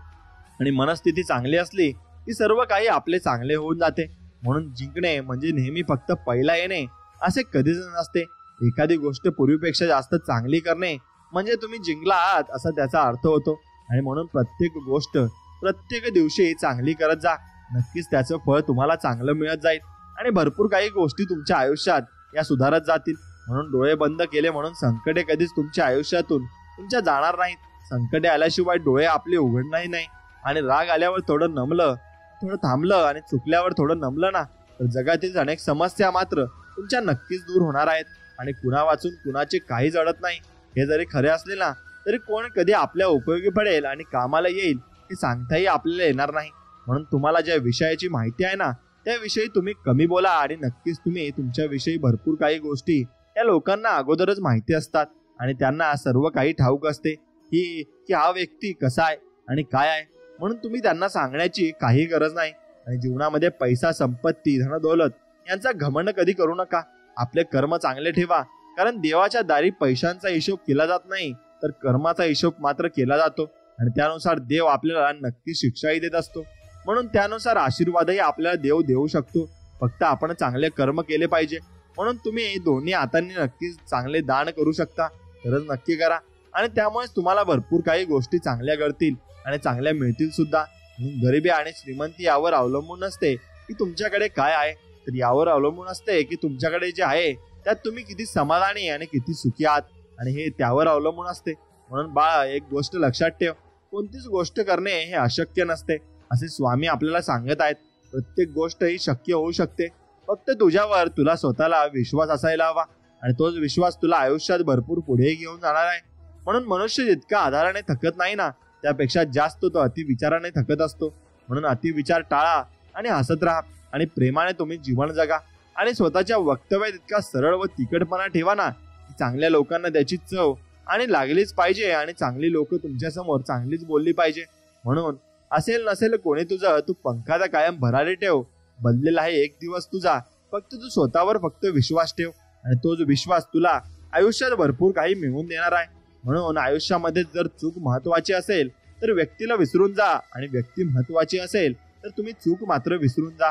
आणि मनस्थिती चांगली असली की सर्व काही आपले चांगले होऊन जाते. म्हणून जिंकणे म्हणजे नेहमी फक्त पहिला येणे असे कधीच नसते. एखादी गोष्ट पूर्वीपेक्षा जास्त चांगली करणे म्हणजे तुम्ही जिंकला आहात असा त्याचा अर्थ होतो. आणि म्हणून प्रत्येक गोष्ट प्रत्येक दिवशी चांगली करत जा, नक्कीच त्याचं फळ तुम्हाला चांगलं मिळत जाईल आणि भरपूर काही गोष्टी तुमच्या आयुष्यात या सुधारत जातील. म्हणून डोळे बंद केले म्हणून संकटे कधीच तुमच्या आयुष्यातून तुमच्या जाणार नाहीत. संकटे आल्याशिवाय डोळे आपले उघडणार नाही आणि राग आल्यावर थोडं नमलं, थोडं थांबलं आणि चुकल्यावर थोडं नमलं ना तर जगातील अनेक समस्या मात्र तुमच्या नक्कीच दूर होणार आहेत. आणि कुणा वाचून कुणाचे काहीच अडत नाही हे जरी खरे असले ना तरी कोण कधी आपल्या उपयोगी पडेल आणि कामाला येईल हे सांगताही आपल्याला येणार नाही. म्हणून तुम्हाला ज्या विषयाची माहिती आहे ना त्याविषयी तुम्ही कमी बोला आणि नक्कीच तुम्ही तुमच्याविषयी भरपूर काही गोष्टी या लोकांना अगोदरच माहिती असतात आणि त्यांना सर्व काही ठाऊक असते की हा व्यक्ती कसा आहे आणि काय आहे. म्हणून तुम्ही त्यांना सांगण्याची काही गरज नाही. आणि जीवनामध्ये पैसा, संपत्ती, धनदौलत यांचा घमंड कधी करू नका. आपले कर्म चांगले ठेवा, कारण देवाच्या दारी पैशांचा हिशोब केला जात नाही तर कर्माचा हिशोब मात्र केला जातो आणि त्यानुसार देव आपल्याला नक्की शिक्षाही देत असतो. म्हणून त्यानुसार आशीर्वादही आपल्याला देव देऊ शकतो. फक्त आपण चांगले कर्म केले पाहिजे. म्हणून तुम्ही दोन्ही हातांनी नक्कीच चांगले दान करू शकता, खरंच नक्की करा आणि त्यामुळेच तुम्हाला भरपूर काही गोष्टी चांगल्या घडतील आणि चांगल्या मिळतील सुद्धा. गरिबी आणि श्रीमंती यावर अवलंबून नसते की तुमच्याकडे काय आहे, तर यावर अवलंबून असते की तुमच्याकडे जे आहे त्यात तुम्ही किती समाधानी आणि किती सुखी आहात आणि हे त्यावर अवलंबून असते. म्हणून बाळा, एक गोष्ट लक्षात ठेव, कोणतीच गोष्ट करणे हे अशक्य नसते असे स्वामी आपल्याला सांगत आहेत. प्रत्येक गोष्ट ही शक्य होऊ शकते, फक्त तुझ्यावर तुला स्वतःला विश्वास असायला हवा आणि तोच विश्वास तुला आयुष्यात भरपूर पुढे घेऊन जाणार आहे. म्हणून मनुष्य जितका आधाराने थकत नाही ना त्यापेक्षा जास्त तो अतिविचाराने थकत असतो. म्हणून अतिविचार टाळा आणि हसत राहा आणि प्रेमाने तुम्ही जीवन जगा आणि स्वतःच्या वक्तव्यात इतका सरळ व तिखटपणा ठेवा ना की चांगल्या लोकांना त्याची चव आणि लागलीच पाहिजे आणि चांगली लोक तुमच्या समोर चांगलीच बोलली पाहिजे. म्हणून असेल नसेल कोणी तुझं, तू पंखाचा कायम भरारी ठेव. बदलेला आहे एक दिवस तुझा, फक्त तू स्वतःवर फक्त विश्वास ठेव आणि तोच विश्वास तुला आयुष्यात भरपूर काही मिळवून देणार आहे. म्हणून आयुष्यामध्ये जर चूक महत्वाची असेल तर व्यक्तीला विसरून जा आणि व्यक्ती महत्वाची असेल तर तुम्ही चूक मात्र विसरून जा.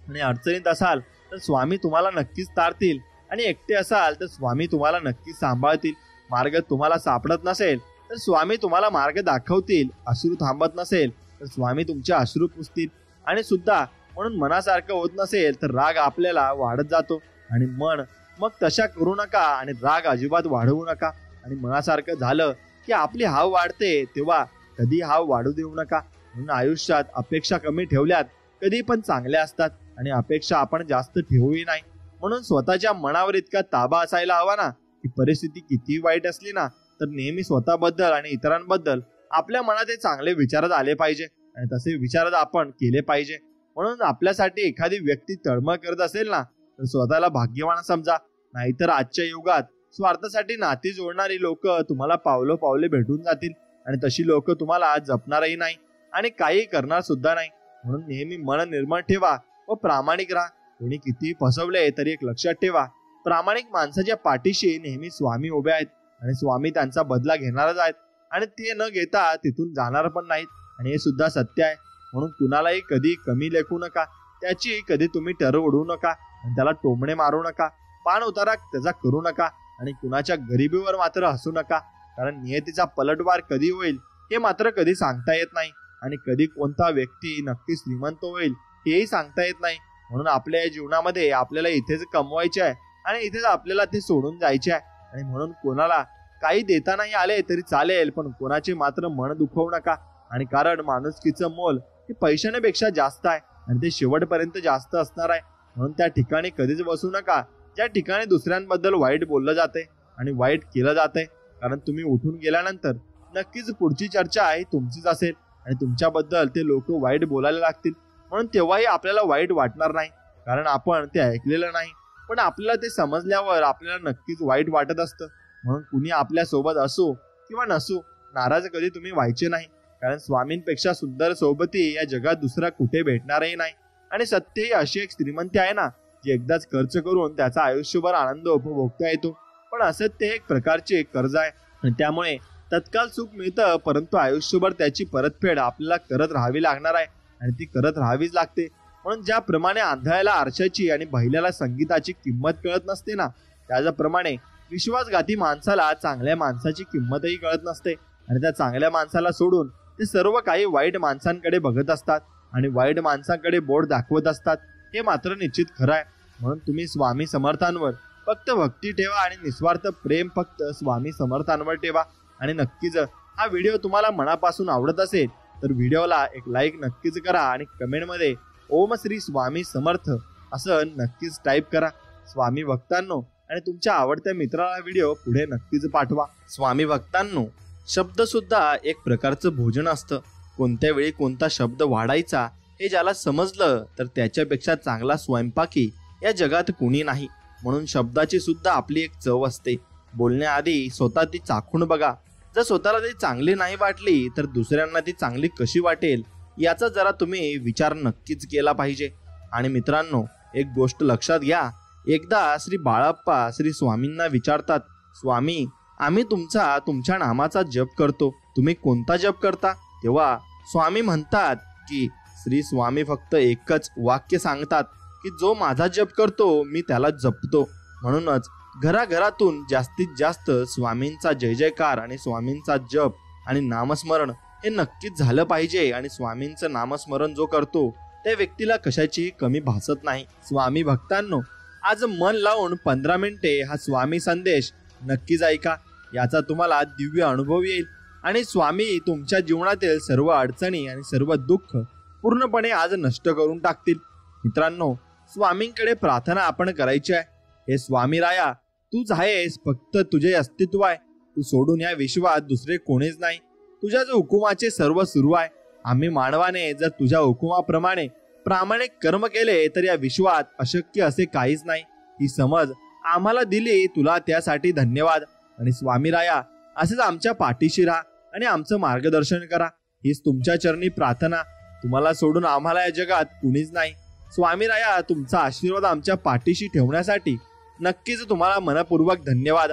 आणि अडचणीत असाल तर स्वामी तुम्हाला नक्कीच तारतील आणि एकटे असाल तर स्वामी तुम्हाला नक्कीच सांभाळतील. मार्ग तुम्हाला सापडत नसेल तर स्वामी तुम्हाला मार्ग दाखवतील. अश्रू थांबत नसेल तर स्वामी तुमचे अश्रू पुसतील आणि सुद्धा म्हणून मनासारखं होत नसेल तर राग आपल्याला वाढत जातो आणि मन मग तशा करू नका आणि राग अजिबात वाढवू नका. आणि मनासारखं झालं की आपली हाव वाढते, तेव्हा कधी हाव वाढू देऊ नका. म्हणून आयुष्यात अपेक्षा कमी ठेवल्यात कधी पण चांगल्या असतात आणि अपेक्षा आपण जास्त ठेवूही नाही. म्हणून स्वतःच्या मनावर इतका ताबा असायला हवा ना की परिस्थिती किती वाईट असली ना तर नेहमी स्वतःबद्दल आणि इतरांबद्दल आपल्या मनात हे चांगले विचारच आले पाहिजे आणि तसे विचारच आपण केले पाहिजे. म्हणून आपल्यासाठी एखादी व्यक्ती तळमळ करत असेल ना तर स्वतःला भाग्यवान समजा. नाहीतर आजच्या युगात स्वार्थासाठी नाती जोडणारी लोक तुम्हाला पावले भेटून जातील आणि तशी लोक तुम्हाला जपणारही नाही आणि काही करणार सुद्धा नाही. म्हणून नेहमी मन निर्मळ ठेवा व प्रामाणिक राहा. कोणी किती फसवले तरी एक लक्षात ठेवा, प्रामाणिक माणसाच्या पाठीशी नेहमी स्वामी उभे आहेत आणि स्वामी त्यांचा बदला घेणारच आहेत आणि ते न घेता तिथून जाणार पण नाहीत आणि हे सुद्धा सत्य आहे. म्हणून कुणालाही कधी कमी लेखू नका, त्याची कधी तुम्ही टर ओढू नका आणि त्याला टोमणे मारू नका, पान उतारा त्याचा करू नका आणि कुणाच्या गरिबीवर मात्र हसू नका, कारण नियतीचा पलटवार कधी होईल हे मात्र कधी सांगता येत नाही आणि कधी कोणता व्यक्ती नक्की श्रीमंत होईल हेही सांगता येत नाही. म्हणून आपल्या जीवनामध्ये आपल्याला इथेच कमवायचे आहे आणि इथेच आपल्याला ते सोडून जायचे आहे आणि म्हणून कोणाला काही देता नाही आले तरी चालेल, पण कोणाचे मात्र मन दुखवू नका. आणि कारण माणुसकीचं मोल हे पैशानेपेक्षा जास्त आहे आणि ते शेवटपर्यंत जास्त असणार आहे. म्हणून त्या ठिकाणी कधीच बसू नका ज्या ठिकाणी दुसऱ्यांबद्दल वाईट बोललं जाते आणि वाईट केलं जाते, कारण तुम्ही उठून गेल्यानंतर नक्कीच पुढची चर्चा ही तुमचीच असेल आणि तुमच्याबद्दल ते लोक वाईट बोलायला लागतील. म्हणून तेव्हाही आपल्याला वाईट वाटणार नाही, कारण आपण ते ऐकलेलं नाही, पण आपल्याला ते समजल्यावर आपल्याला नक्कीच वाईट वाटत असतं. म्हणून कुणी आपल्या सोबत असो किंवा नसू, नाराज कधी तुम्ही व्हायचे नाही, कारण स्वामींपेक्षा सुंदर सोबती या जगात दुसरा कुठे भेटणारही नाही. आणि सत्य ही अशी एक श्रीमंती आहे ना, जी एकदाच खर्च करून त्याचा आयुष्यभर आनंद उपभोगता येतो. पण असत्य हे एक प्रकारचे कर्ज आहे, आणि त्यामुळे तत्काळ सुख मिळतं, परंतु आयुष्यभर त्याची परतफेड आपल्याला करत राहावी लागणार आहे, आणि ती करत राहावीच लागते. म्हणून ज्याप्रमाणे आंधळ्याला आरशाची आणि बहिल्याला संगीताची किंमत कळत नसते ना, त्याप्रमाणे विश्वासघाती माणसाला चांगल्या माणसाची किंमतही कळत नसते, आणि त्या चांगल्या माणसाला सोडून ते सर्व काही वाईट माणसांकडे बघत असतात आणि वाईट माणसांकडे बोट दाखवत असतात. हे मात्र निश्चित खरं आहे. म्हणून तुम्ही स्वामी समर्थांवर फक्त भक्ती ठेवा आणि निस्वार्थ प्रेम फक्त स्वामी समर्थांवर ठेवा. आणि नक्कीच हा व्हिडिओ तुम्हाला मनापासून आवडत असेल तर व्हिडिओला एक लाईक नक्कीच करा आणि कमेंटमध्ये ओम श्री स्वामी समर्थ असं नक्कीच टाईप करा. स्वामी भक्तांनो, आणि तुमच्या आवडत्या मित्राला व्हिडिओ पुढे नक्कीच पाठवा. स्वामी भक्तांनो, शब्द सुद्धा एक प्रकारचं भोजन असतं. कोणत्या वेळी कोणता शब्द वाढायचा हे ज्याला समजलं तर त्याच्यापेक्षा चांगला स्वयंपाकी या जगात कुणी नाही. म्हणून शब्दाची सुद्धा आपली एक चव असते. बोलण्याआधी स्वतः ती चाखून बघा. जर स्वतःला ती चांगली नाही वाटली तर दुसऱ्यांना ती चांगली कशी वाटेल याचा जरा तुम्ही विचार नक्कीच केला पाहिजे. आणि मित्रांनो, एक गोष्ट लक्षात घ्या. एकदा श्री बाळाप्पा श्री स्वामींना विचारतात, स्वामी, आम्ही तुमच्या नामाचा जप करतो, तुम्ही कोणता जप करता? तेव्हा स्वामी म्हणतात की श्री स्वामी फक्त एकच वाक्य सांगतात की जो माझा जप करतो मी त्याला जपतो. म्हणूनच घराघरातून जास्तीत जास्त स्वामींचा जय जयकार आणि स्वामींचा जप आणि नामस्मरण हे नक्कीच झालं पाहिजे. आणि स्वामींचं नामस्मरण जो करतो त्या व्यक्तीला कशाची कमी भासत नाही. स्वामी भक्तांनो, आज मन लावून 15 मिनिटे हा स्वामी संदेश नक्कीच ऐका. याचा तुम्हाला दिव्य अनुभव येईल आणि स्वामी तुमच्या जीवनातील सर्व अडचणी आणि सर्व दुःख पूर्णपणे आज नष्ट करून टाकतील. मित्रांनो, स्वामींकडे प्रार्थना आपण करायची आहे. हे स्वामी राया, तूच आहेस, फक्त तुझे अस्तित्व आहे. तू सोडून या विश्वात दुसरे कोणीच नाही. तुझ्या जो हुकुमाचे सर्व सुरू आहे. आम्ही मानवाने जर तुझ्या हुकुमाप्रमाणे प्रामाणिक कर्म केले तर या विश्वात अशक्य असे काहीच नाही. ही समज आम्हाला दिली, तुला त्यासाठी धन्यवाद. आणि स्वामी राया, असेच आमच्या पाठीशी राहा आणि आमचं मार्गदर्शन करा. हीच तुमच्या चरणी प्रार्थना. तुम्हाला सोडून आम्हाला या जगात कुणीच नाही. स्वामी राया, तुमचा आशीर्वाद आमच्या पाठीशी ठेवण्यासाठी नक्कीच तुम्हाला मनपूर्वक धन्यवाद.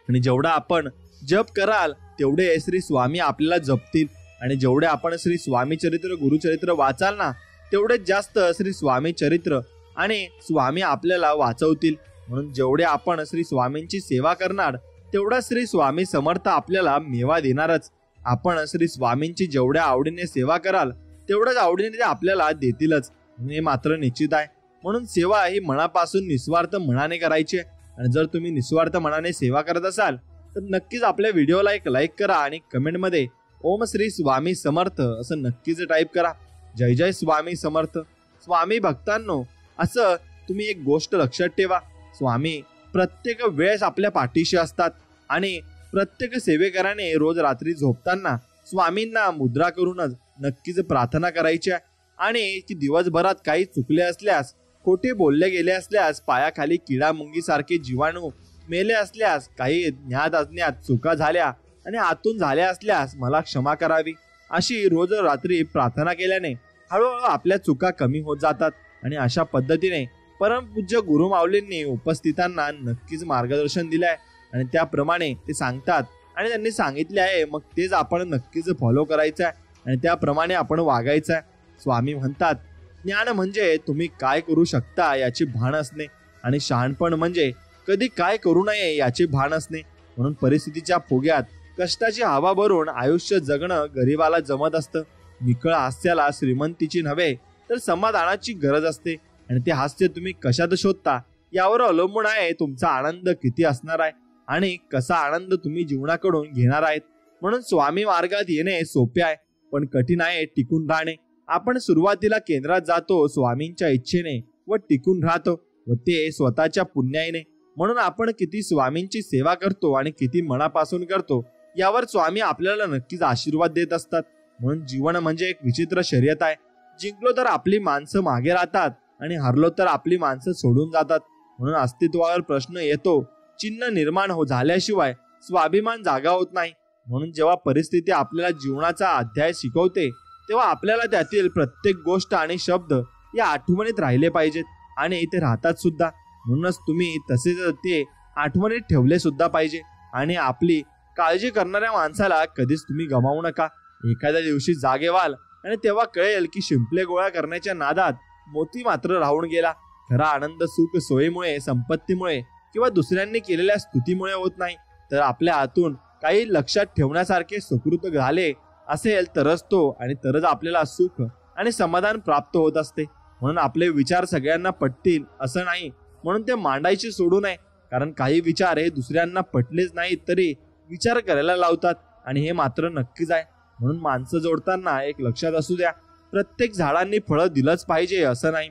आणि जेवढा आपण जप कराल तेवढे श्री स्वामी आपल्याला जपतील. आणि जेवढे आपण श्री स्वामी चरित्र गुरुचरित्र वाचाल ना, तेवढेच जास्त श्री स्वामी चरित्र आणि स्वामी आपल्याला वाचवतील. म्हणून जेवढे आपण श्री स्वामींची सेवा करणार तेवढा श्री स्वामी समर्थ आपल्याला मेवा देणारच. आपण श्री स्वामींची जेवढ्या आवडीने सेवा कराल तेवढ्याच आवडीने ते आपल्याला देतीलच, हे मात्र निश्चित आहे. म्हणून सेवा ही मनापासून निस्वार्थ मनाने करायची आहे. आणि जर तुम्ही निस्वार्थ मनाने सेवा करत असाल तर नक्कीच आपल्या व्हिडिओला एक लाईक करा आणि कमेंटमध्ये ओम श्री स्वामी समर्थ असं नक्कीच टाईप करा. जय जय स्वामी समर्थ. स्वामी भक्तांनो, असं तुम्ही एक गोष्ट लक्षात ठेवा, स्वामी प्रत्येक वेळेस आपल्या पाठीशी असतात. आणि प्रत्येक सेवेकराने रोज रात्री झोपताना स्वामींना मुद्रा करूनच नक्कीच प्रार्थना करायची आहे. आणि की दिवसभरात काही चुकले असल्यास, खोटे बोलले गेले असल्यास, पायाखाली किडा मुंगी सारखे जीवाणू मेले असल्यास, काही ज्ञात अज्ञात चुका झाल्या आणि आतून झाल्या असल्यास मला क्षमा करावी, अशी रोज रात्री प्रार्थना केल्याने हळूहळू आपल्या चुका कमी होत जातात. आणि अशा पद्धतीने परमपूज्य गुरु माऊलींनी उपस्थितांना नक्कीच मार्गदर्शन दिले आहे. आणि त्याप्रमाणे ते सांगतात आणि त्यांनी सांगितले आहे, मग तेच आपण नक्कीच फॉलो करायचं आहे आणि त्याप्रमाणे आपण वागायचं आहे. स्वामी म्हणतात, ज्ञान म्हणजे तुम्ही काय करू शकता याचे भान असणे, आणि शहाणपण म्हणजे कधी काय करू नये याचे भान असणे. म्हणून परिस्थितीच्या फुग्यात कष्टाची हवा भरून आयुष्य जगणं गरिबाला जमत असतं. निखळ हास्याला श्रीमंतीची नव्हे तर समाधानाची गरज असते. आणि ते हास्य तुम्ही कशात शोधता यावर अवलंबून आहे तुमचा आनंद किती असणार आहे आणि कसा आनंद तुम्ही जीवनाकडून घेणार आहेत. म्हणून स्वामी मार्गात येणे सोपे आहे, पण कठीण आहे टिकून राहणे. आपण सुरुवातीला केंद्रात जातो स्वामींच्या इच्छेने व टिकून राहतो, व ते स्वतःच्या पुण्याईने. म्हणून आपण किती स्वामींची सेवा करतो आणि किती मनापासून करतो यावर स्वामी आपल्याला नक्कीच आशीर्वाद देत असतात. म्हणून जीवन म्हणजे एक विचित्र शर्यत आहे. जिंकलो तर आपली माणसं मागे राहतात आणि हरलो तर आपली माणसं सोडून जातात. म्हणून अस्तित्वावर प्रश्न येतो. चिन्ह निर्माण झाल्याशिवाय स्वाभिमान जागा होत नाही. म्हणून जेव्हा परिस्थिती आपल्याला जीवनाचा अध्याय शिकवते तेव्हा आपल्याला त्यातील प्रत्येक गोष्ट आणि शब्द या आठवणीत राहिले पाहिजेत आणि ते राहतात सुद्धा. म्हणूनच तुम्ही तसेच ते आठवणीत ठेवले सुद्धा पाहिजे. आणि आपली काळजी करणाऱ्या माणसाला कधीच तुम्ही गमावू नका. एखाद्या दिवशी जागे व्हाल आणि तेव्हा कळेल की शिंपले गोळा करण्याच्या नादात मोती मात्र राहून गेला. खरा आनंद सुख सोयीमुळे, संपत्तीमुळे किंवा दुसऱ्यांनी केलेल्या स्तुतीमुळे होत नाही, तर आपल्या हातून काही लक्षात ठेवण्यासारखे सुकृत झाले असेल तरच तो, आणि तरच आपल्याला सुख आणि समाधान प्राप्त होत असते. म्हणून आपले विचार सगळ्यांना पटतील असं नाही, म्हणून ते मांडायचे सोडू नये. कारण काही विचार हे दुसऱ्यांना पटलेच नाहीत तरी विचार करायला लावतात, आणि हे मात्र नक्कीच आहे. म्हणून माणसं जोडताना एक लक्षात असू द्या, प्रत्येक झाडांनी फळं दिलंच पाहिजे असं नाही,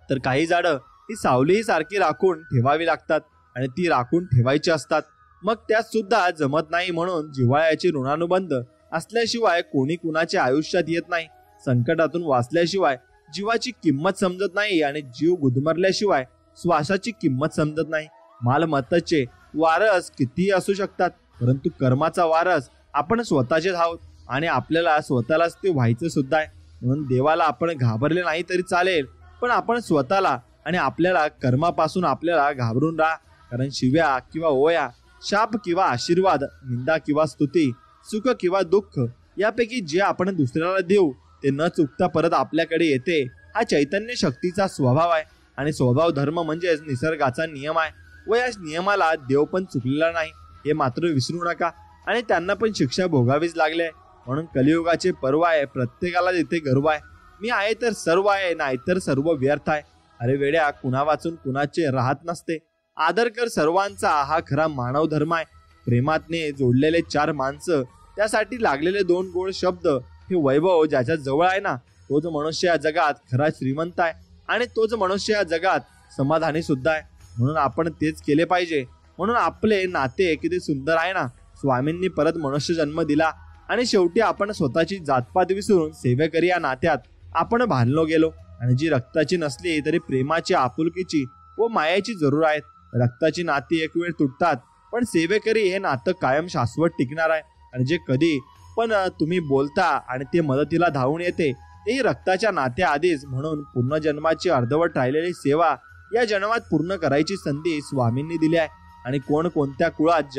तर काही झाडं ही सावलीही सारखी राखून ठेवावी लागतात आणि ती राखून ठेवायची असतात. मग त्यात सुद्धा जमत नाही. म्हणून जिव्हाळ्याचे ऋणानुबंध असल्याशिवाय कोणी कुणाच्या आयुष्यात येत नाही. संकटातून वाचल्याशिवाय जीवाची किंमत समजत नाही, आणि जीव गुदमरल्याशिवाय श्वासाची किंमत समजत नाही. मालमत्तेचे वारस कितीही असू शकतात, परंतु कर्माचा वारस आपण स्वतःचेच आहोत, आणि आपल्याला स्वतःलाच ते व्हायचं सुद्धा आहे. म्हणून देवाला आपण घाबरले नाही तरी चालेल, पण आपण स्वतःला आणि आपल्याला कर्मापासून आपल्याला घाबरून राहा. कारण शिव्या किंवा ओया, शाप किंवा आशीर्वाद, निंदा किंवा स्तुती, सुख किंवा दुःख यापैकी जे आपण दुसऱ्याला देऊ ते न चुकता परत आपल्याकडे येते. हा चैतन्य शक्तीचा स्वभाव आहे, आणि स्वभाव धर्म म्हणजेच निसर्गाचा नियम आहे. व या नियमाला देव पण चुकलेला नाही हे मात्र विसरू नका. आणि त्यांना पण शिक्षा भोगावीच लागली आहे. म्हणून कलियुगाचे पर्व आहे, प्रत्येकाला तिथे गर्व आहे. मी आहे तर सर्व आहे, नाहीतर सर्व व्यर्थ आहे. अरे वेड्या, कुणा वाचून कुणाचे राहत नसते. आदर कर सर्वांचा, हा खरा मानव धर्म आहे. प्रेमातने जोडलेले चार माणसं, त्यासाठी लागलेले दोन गोड शब्द, हे वैभव ज्याच्या जवळ आहे ना, तोच मनुष्य या जगात खरा श्रीमंत आहे, आणि तोच मनुष्य या जगात समाधानी सुद्धा आहे. म्हणून आपण तेच केले पाहिजे. म्हणून आपले नाते किती सुंदर आहे ना. स्वामींनी परत मनुष्य जन्म दिला, आणि शेवटी आपण स्वतःची जातपात विसरून सेवेकरी या नात्यात आपण बांधलो गेलो. आणि जी रक्ताची नसली तरी प्रेमाची, आपुलकीची व मायाची जरूर आहेत. रक्ताची नाती एक वेळ तुटतात, पण सेवेकरी हे नातं कायम शाश्वत टिकणार आहे. आणि जे कधी पण तुम्ही बोलता आणि ते मदतीला धावून येते, तेही रक्ताच्या नात्या आधीच. म्हणून पूर्ण जन्माची अर्धवट राहिलेली सेवा या जन्मात पूर्ण करायची संधी स्वामींनी दिली आहे. आणि कोण कोणत्या कुळात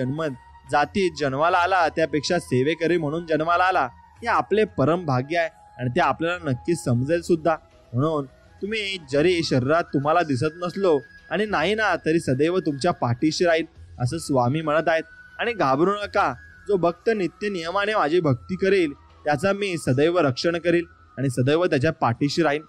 जातीत जन्माला आला, त्यापेक्षा सेवेकरी म्हणून जन्माला आला हे आपले परम भाग्य आहे, आणि ते आपल्याला नक्कीच समजेल सुद्धा. म्हणून तुम्ही जरी शरीरात तुम्हाला दिसत नसलो आणि नाही ना, तरी सदैव तुमच्या पाठीशी राहील असं स्वामी म्हणत आहेत. आणि घाबरू नका, जो भक्त नित्य नियमाने माझी भक्ती करेल त्याचा मी सदैव रक्षण करील आणि सदैव त्याच्या पाठीशी राहील.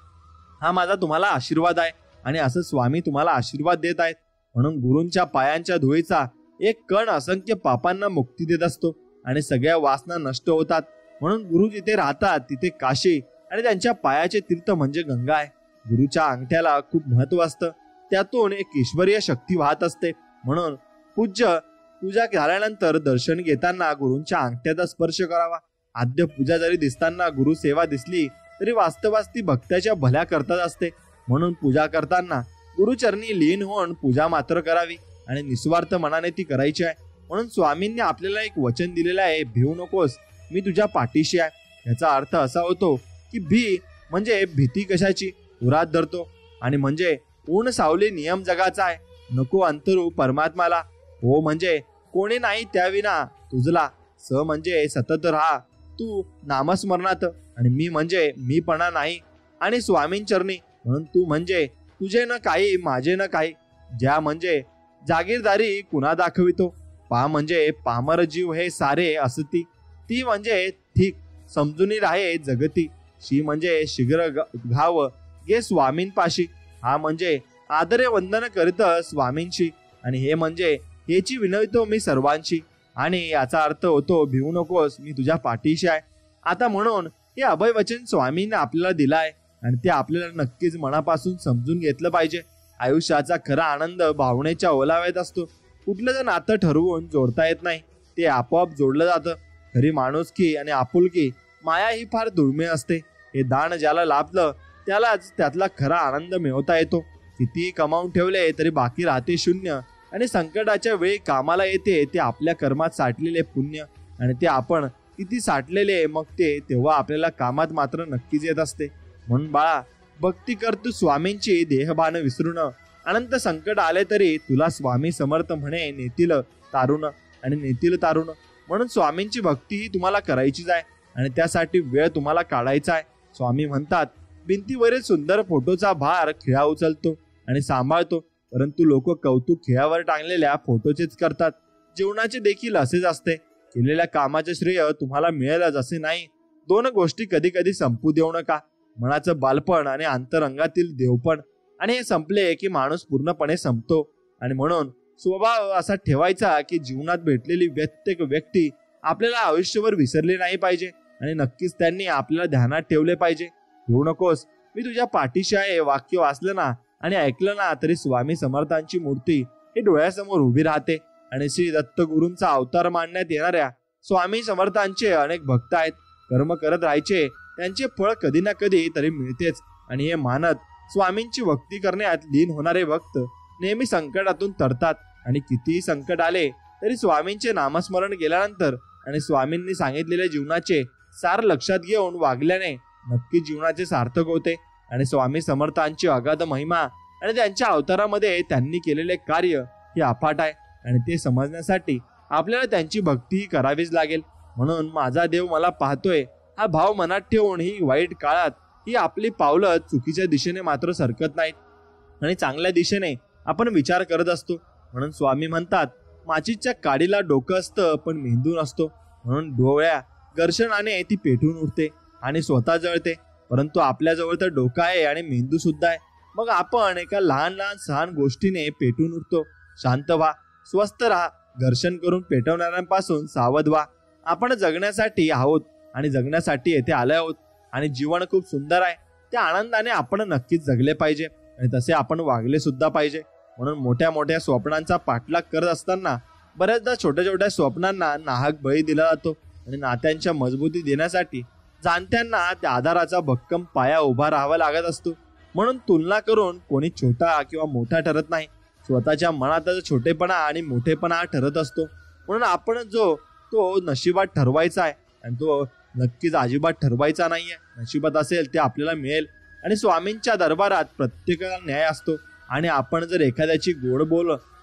हा माझा तुम्हाला आशीर्वाद आहे. आणि असं स्वामी तुम्हाला आशीर्वाद देत आहेत. म्हणून गुरूंच्या पायांच्या धुळीचा एक कण असंख्य पापांना मुक्ती देत असतो, आणि सगळ्या वासना नष्ट होतात. म्हणून गुरु जिथे राहतात तिथे काशी, आणि त्यांच्या पायाचे तीर्थ म्हणजे गंगा आहे. गुरुच्या अंगठ्याला खूप महत्व असतं, त्यातून एक ईश्वरीय शक्ती वाहत असते. म्हणून पूजा झाल्यानंतर दर्शन घेताना गुरूंच्या अंगठ्याचा स्पर्श करावा. आद्य पूजा जरी दिसताना गुरु सेवा दिसली तरी वास्तवात ती भक्ताच्या भल्या करतात असते. म्हणून पूजा करताना गुरुचरणी लीन होऊन पूजा मात्र करावी, आणि निस्वार्थ मनाने ती करायची आहे. म्हणून स्वामींनी आपल्याला एक वचन दिलेलं आहे, भिवू नकोस, मी तुझ्या पाठीशी आहे. याचा अर्थ असा होतो की म्हणजे भीती कशाची, उरात धरतो, आणि म्हणजे ऊन सावली नियम जगाचा आहे, नको अंतरू परमात्माला. हो म्हणजे कोणी नाही त्याविना तुझला. स म्हणजे सतत राहा तू नामस्मरणात, आणि मी म्हणजे मीपणा नाही आणि स्वामींचरणी. म्हणून तू म्हणजे तुझे न काही, माझे न काही. ज्या म्हणजे जागीरदारी कुणा दाखवितो. पा म्हणजे पामर जीव हे सारे असती. ती म्हणजे ठीक समजून राहे जगती. शी म्हणजे शीघ्र घाव गे स्वामींपाशी. हा म्हणजे आदरे वंदन करीत स्वामींशी, आणि हे म्हणजे हेची विनवितो मी सर्वांशी. आणि याचा अर्थ होतो, भिवू नकोस, मी तुझ्या पाठीशी आहे. आता म्हणून हे अभय वचन स्वामींनी आपल्याला दिलं आहे, आणि ते आपल्याला नक्कीच मनापासून समजून घेतलं पाहिजे. आयुष्याचा खरा आनंद भावनेच्या ओलाव्यात असतो. कुठलं जर नातं ठरवून जोडता येत नाही, ते आपोआप जोडलं जातं. खरी माणुसकी आणि आपुलकी, माया ही फार दुर्मिळ असते. हे दान ज्याला लाभलं त्यालाच त्यातला खरा आनंद मिळवता येतो. कितीही कमावून ठेवले तरी बाकी राहते शून्य, आणि संकटाच्या वेळी कामाला येते ते आपल्या कर्मात साठलेले पुण्य. आणि ते आपण किती साठलेले मग ते तेव्हा आपल्याला कामात मात्र नक्कीच येत असते. म्हणून बाळा, भक्ती कर तू स्वामींची, देहभान विसरून. अनंत संकट आले तरी तुला स्वामी समर्थ म्हणे नेतील तारुण आणि नेतील तारुण. म्हणून स्वामींची भक्ती ही तुम्हाला करायचीच आहे आणि त्यासाठी वेळ तुम्हाला काढायचा आहे. स्वामी म्हणतात, भिंतीवरील सुंदर फोटोचा भार खिळा उचलतो आणि सांभाळतो, परंतु लोक कौतुक खिळ्यावर टांगलेल्या फोटोचेच करतात. जीवनाचे देखील असेच असते. केलेल्या कामाचे श्रेय तुम्हाला मिळेलच असे नाही. दोन गोष्टी कधी कधी संपू देऊ नका, मनाचं बालपण आणि अंतरंगातील देवपण. आणि हे संपले की माणूस पूर्णपणे संपतो. आणि म्हणून स्वभाव असा ठेवायचा की जीवनात भेटलेली प्रत्येक व्यक्ती आपल्याला आयुष्यभर विसरली नाही पाहिजे आणि नक्कीच त्यांनी आपल्याला ध्यानात ठेवले पाहिजे. येऊ नकोस, मी तुझ्या पाठीशी आहे वाक्य वाचलं ना आणि ऐकलं ना तरी स्वामी समर्थांची मूर्ती ही डोळ्यासमोर उभी राहते. आणि श्री दत्तगुरूंचा अवतार मानण्यात येणाऱ्या स्वामी समर्थांचे अनेक भक्त आहेत. कर्म करत राहायचे, त्यांचे फळ कधी ना कधी तरी मिळतेच. आणि हे मानत स्वामींची भक्ती करण्यात लीन होणारे भक्त नेहमी संकटातून तरतात. आणि कितीही संकट आले तरी स्वामींचे नामस्मरण केल्यानंतर आणि स्वामींनी सांगितलेले जीवनाचे सार लक्षात घेऊन वागल्याने नक्की जीवनाचे सार्थक होते. आणि स्वामी समर्थांची अगाध महिमा आणि त्यांच्या अवतारामध्ये त्यांनी केलेले कार्य हे अफाट आहे आणि ते समजण्यासाठी आपल्याला त्यांची भक्ती करावीच लागेल. म्हणून माझा देव मला पाहतोय हा भाव मनात ठेवून ही वाईट काळात ही आपली पावलं चुकीच्या दिशेने मात्र सरकत नाहीत आणि चांगल्या दिशेने आपण विचार करत असतो. म्हणून स्वामी म्हणतात, माचीच्या काडीला डोकं असतं पण मेंदू नसतो. म्हणून डोळ्या घर्षणाने ती पेटून उठते आणि स्वतः जळते, परंतु आपल्याजवळ तर डोकं आहे आणि मेंदू सुद्धा आहे. मग आपण एका लहान लहान सहान गोष्टीने पेटून उठतो. शांत व्हा, स्वस्थ राहा, घर्षण करून पेटवणाऱ्यांपासून सावध व्हा. आपण जगण्यासाठी आहोत आणि जगण्यासाठी येथे आले आहोत आणि जीवन खूप सुंदर आहे. त्या आनंदाने आपण नक्कीच जगले पाहिजे आणि तसे आपण वागले सुद्धा पाहिजे. म्हणून मोठ्या मोठ्या स्वप्नांचा पाठलाग करत असताना बऱ्याचदा छोट्या छोट्या स्वप्नांना नाहक बळी दिला जातो आणि नात्यांच्या मजबूती देण्यासाठी जाणत्यांना त्या आधाराचा भक्कम पाया उभा राहावा लागत असतो. म्हणून तुलना करून कोणी छोटा किंवा मोठा ठरत नाही. स्वतःच्या मनातच छोटेपणा आणि मोठेपणा ठरत असतो. म्हणून आपण जो तो नशिबात ठरवायचा आहे आणि तो नक्कीच अजिबात ठरवायचा नाहीये. नशिबात असेल ते आपल्याला मिळेल आणि स्वामींच्या दरबारात प्रत्येकाला न्याय असतो. आणि आपण जर एखाद्याची गोड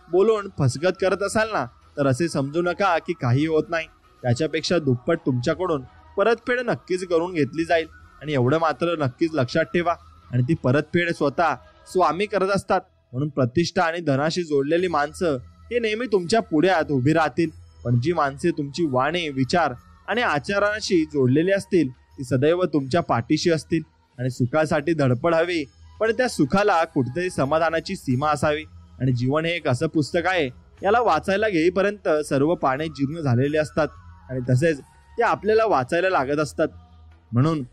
बोलून फसगत करत असाल ना तर असे समजू नका की काही होत नाही. त्याच्यापेक्षा दुप्पट तुमच्याकडून परतफेड नक्कीच करून घेतली जाईल. आणि एवढं मात्र नक्कीच लक्षात ठेवा, आणि ती परतफेड स्वतः स्वामी करत असतात. म्हणून प्रतिष्ठा आणि धनाशी जोडलेली माणसं हे नेहमी तुमच्या पुढ्यात उभी राहतील, पण जी माणसे तुमची वाणी, विचार आणि आचरणाशी जोडलेली असतील ती सदैव तुमच्या पाठीशी असतील. आणि सुखासाठी धडपड हवी, पण त्या सुखाला कुठेतरी समाधानाची सीमा असावी. आणि जीवन हे एक असं पुस्तक आहे, याला वाचायला घेईपर्यंत सर्व पाने जीर्ण झालेले असतात आणि तसेच ते आपल्याला वाचायला लागत असतात. म्हणून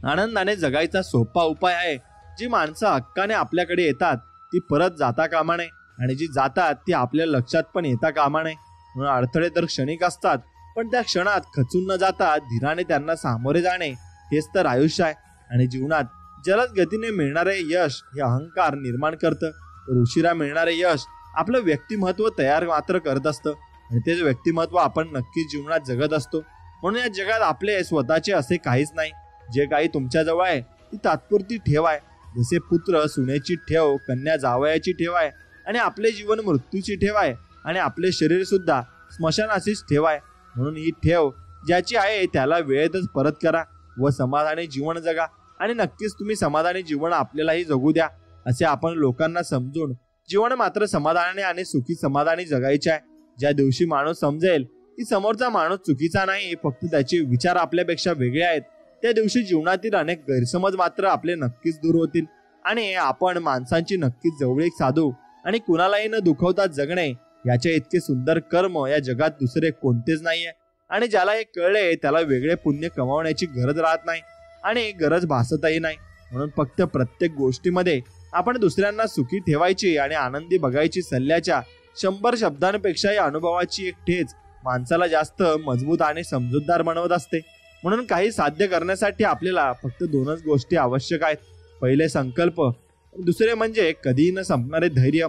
आनंदाने जगायचा सोपा उपाय आहे, जी माणसं हक्काने आपल्याकडे येतात ती परत जाता कामा नये आणि जी जातात ती आपल्या लक्षात पण येता कामा नये. म्हणून अडथळे तर क्षणिक असतात, पण त्या क्षणात खचून न जाता धीराने त्यांना सामोरे जाणे हेच तर आयुष्य आहे. आणि जीवनात जलद गतीने मिळणारे यश हे अहंकार निर्माण करतं, तर उशिरा मिळणारे यश आपलं व्यक्तिमत्व तयार मात्र करत असतं आणि तेच व्यक्तिमत्व आपण नक्कीच जीवनात जगत असतो. म्हणून या जगात आपले स्वतःचे असे काहीच नाही. जे काही तुमच्याजवळ आहे ती तात्पुरती ठेव आहे. जसे पुत्र सुनेची ठेव, कन्या जावयाची ठेव आहे आणि आपले जीवन मृत्यूची ठेव आहे आणि आपले शरीर सुद्धा स्मशानाचीच ठेव आहे. म्हणून ही ठेव ज्याची आहे त्याला वेळेतच परत करा व समाधानी जीवन जगा. आणि नक्कीच तुम्ही समाधानी जीवन आपल्यालाही जगू द्या. असे आपण लोकांना समजून जीवन मात्र समाधानाने आणि सुखी समाधानी जगायचे आहे. ज्या दिवशी माणूस समजेल की समोरचा माणूस चुकीचा नाही, फक्त त्याचे विचार आपल्यापेक्षा वेगळे आहेत, त्या दिवशी जीवनातील अनेक गैरसमज मात्र आपले नक्कीच दूर होतील आणि आपण माणसांची नक्कीच जवळीक साधू आणि कुणालाही न दुखवता जगणे याचे इतके सुंदर कर्म या जगात दुसरे कोणतेच नाहीये. आणि ज्याला हे कळले त्याला वेगळे पुण्य कमावण्याची गरज राहत नाही आणि गरज भासतही नाही. म्हणून फक्त प्रत्येक गोष्टीमध्ये आपण दुसऱ्यांना सुखी ठेवायची आणि आनंदी बघायची सल्ल्याच्या 100 शब्दांपेक्षा या अनुभवाची एक ठेच माणसाला जास्त मजबूत आणि समजूतदार बनवत असते. म्हणून काही साध्य करण्यासाठी आपल्याला फक्त 2च गोष्टी आवश्यक आहेत. पहिले संकल्प, दुसरे म्हणजे कधीही न संपणारे धैर्य.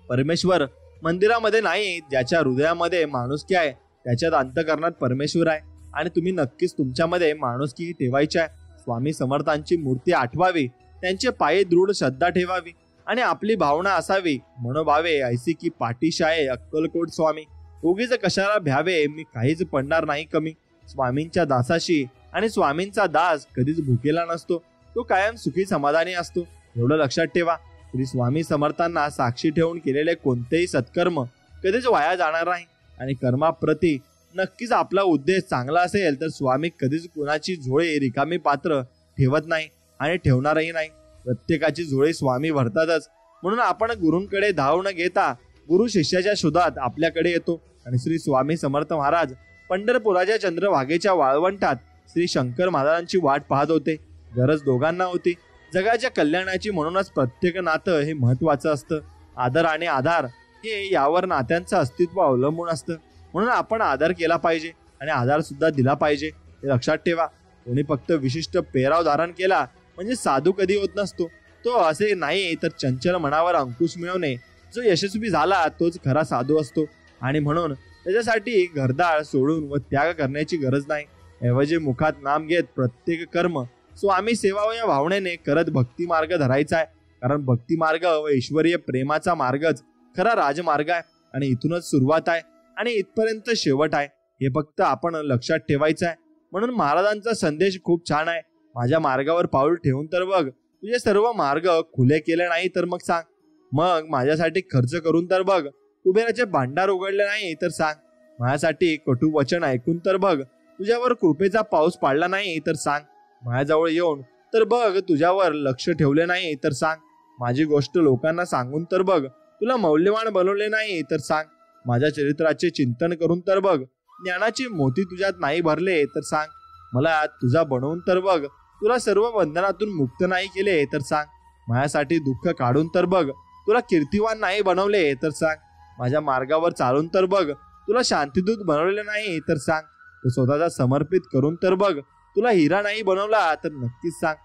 परमेश्वर मंदिरामध्ये नाही, ज्याच्या हृदयामध्ये माणुसकी आहे त्याच्यात अंतःकरणात परमेश्वर आहे आणि तुम्ही नक्कीच तुमच्यामध्ये माणुसकी ठेवायची आहे. स्वामी समर्थांची मूर्ती आठवावी, त्यांचे पायी दृढ श्रद्धा ठेवावी आणि आपली भावना असावी मनोभावे ऐसी की पाठीशी आहे अक्कलकोट स्वामी. उगीच कशाला भ्यावे, मी काहीच पडणार नाही कमी. स्वामींच्या दासाशी आणि स्वामींचा दास कधीच भुकेला नसतो, तो कायम सुखी समाधानी असतो. एवढं लक्षात ठेवा. श्री स्वामी समर्थांना साक्षी ठेवून केलेले कोणतेही सत्कर्म कधीच वाया जाणार नाही आणि कर्माप्रती नक्कीच आपला उद्देश चांगला असेल तर स्वामी कधीच कुणाची झोळी रिकामी पात्र ठेवत नाही आणि ठेवणारही नाही. प्रत्येकाची झोळी स्वामी भरतातच. म्हणून आपण गुरूंकडे धाव न घेता गुरु शिष्याच्या शोधात आपल्याकडे येतो. आणि श्री स्वामी समर्थ महाराज पंढरपुराच्या चंद्रभागेच्या वाळवंटात श्री शंकर महाराजांची वाट पाहत होते. गरज दोघांना होती जगाच्या कल्याणाची. म्हणूनच प्रत्येक नातं हे महत्वाचं असतं. आदर आणि आधार हे यावर नात्यांचं अस्तित्व अवलंबून असतं. म्हणून आपण आदर केला पाहिजे आणि आधार सुद्धा दिला पाहिजे, हे लक्षात ठेवा. कोणी फक्त विशिष्ट पेहराव धारण केला म्हणजे साधू कधी होत नसतो. तो असे नाही तर चंचल मनावर अंकुश मिळवणे जो यशस्वी झाला तोच खरा साधू असतो. आणि म्हणून त्याच्यासाठी घरदार सोडून व त्याग करण्याची गरज नाही. ऐवजी मुखात नाम घेत प्रत्येक कर्म स्वामी सेवा या भावनेने करत भक्ती मार्ग धरायचा आहे. कारण भक्ती मार्ग व ईश्वरीय प्रेमाचा मार्गच खरा राजमार्ग आहे आणि इथूनच सुरुवात आहे आणि इथपर्यंत शेवट आहे, हे फक्त आपण लक्षात ठेवायचं आहे. म्हणून महाराजांचा संदेश खूप छान आहे. माझ्या मार्गावर पाऊल ठेवून तर बघ, तुझे सर्व मार्ग खुले केले नाही तर मग सांग. मग माझ्यासाठी खर्च करून तर बघ, कुबेराचे भांडार उघडले नाही तर सांग. माझ्यासाठी कटू वचन ऐकून तर बघ, तुझ्यावर कृपेचा पाऊस पाडला नाही तर सांग. माझ्याजवळ येऊन तर बघ, तुझ्यावर लक्ष ठेवले नाही तर सांग. माझी गोष्ट लोकांना सांगून तर बघ, तुला मौल्यवान बनवले नाही तर सांग. माझ्या चरित्राचे चिंतन करून तर बघ, ज्ञानाचे मोती तुझ्यात नाही भरले तर सांग. मला तुझा बनवून तर बघ, तुला सर्व बंधनातून मुक्त नाही केले तर सांग. माझ्यासाठी दुःख काढून तर बघ, तुला कीर्तिवान नाही बनवले तर सांग. माझ्या मार्गावर चालून तर बघ, तुला शांतिदूत बनवले नाही तर सांग. तू स्वतःचा समर्पित करून तर बघ, तुला हिरा नाही बनवला तर नक्कीच सांग.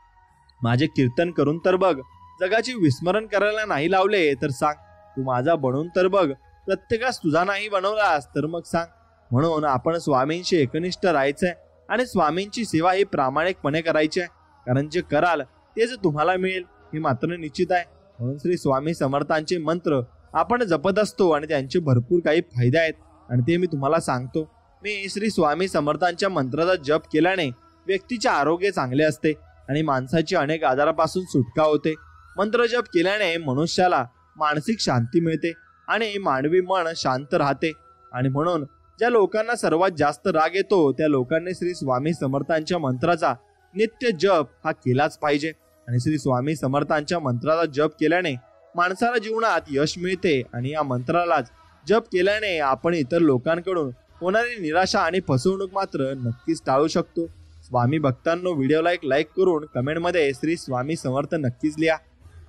माझे कीर्तन करून तर बघ, जगाचे विस्मरण करायला नाही लावले तर सांग. तू माझा बनवून तर बघ, प्रत्येकास तुझा नाही बनवलास तर मग सांग. म्हणून आपण स्वामींशी एकनिष्ठ राहायचंय आणि स्वामींची सेवा ही प्रामाणिकपणे करायची आहे. कारण जे कराल तेच तुम्हाला मिळेल हे मात्र निश्चित आहे. म्हणून श्री स्वामी समर्थांचे मंत्र आपण जपत असतो आणि त्यांचे भरपूर काही फायदे आहेत आणि ते मी तुम्हाला सांगतो. मी श्री स्वामी समर्थांच्या मंत्राचा जप केल्याने व्यक्तीचे आरोग्य चांगले असते आणि माणसाची अनेक आजारापासून सुटका होते. मंत्र जप केल्याने मनुष्याला मानसिक शांती मिळते आणि मानवी मन शांत राहते. आणि म्हणून ज्या लोकांना सर्वात जास्त राग येतो त्या लोकांनी श्री स्वामी समर्थांच्या मंत्राचा नित्य जप हा केलाच पाहिजे. आणि श्री स्वामी समर्थांच्या मंत्राचा जप केल्याने माणसाला जीवनात यश मिळते आणि या मंत्रालाच जप केल्याने आपण इतर लोकांकडून होणारी निराशा आणि फसवणूक मात्र नक्कीच टाळू शकतो. स्वामी भक्तांनो, व्हिडिओला एक लाईक करून कमेंटमध्ये श्री स्वामी समर्थ नक्कीच लिहा.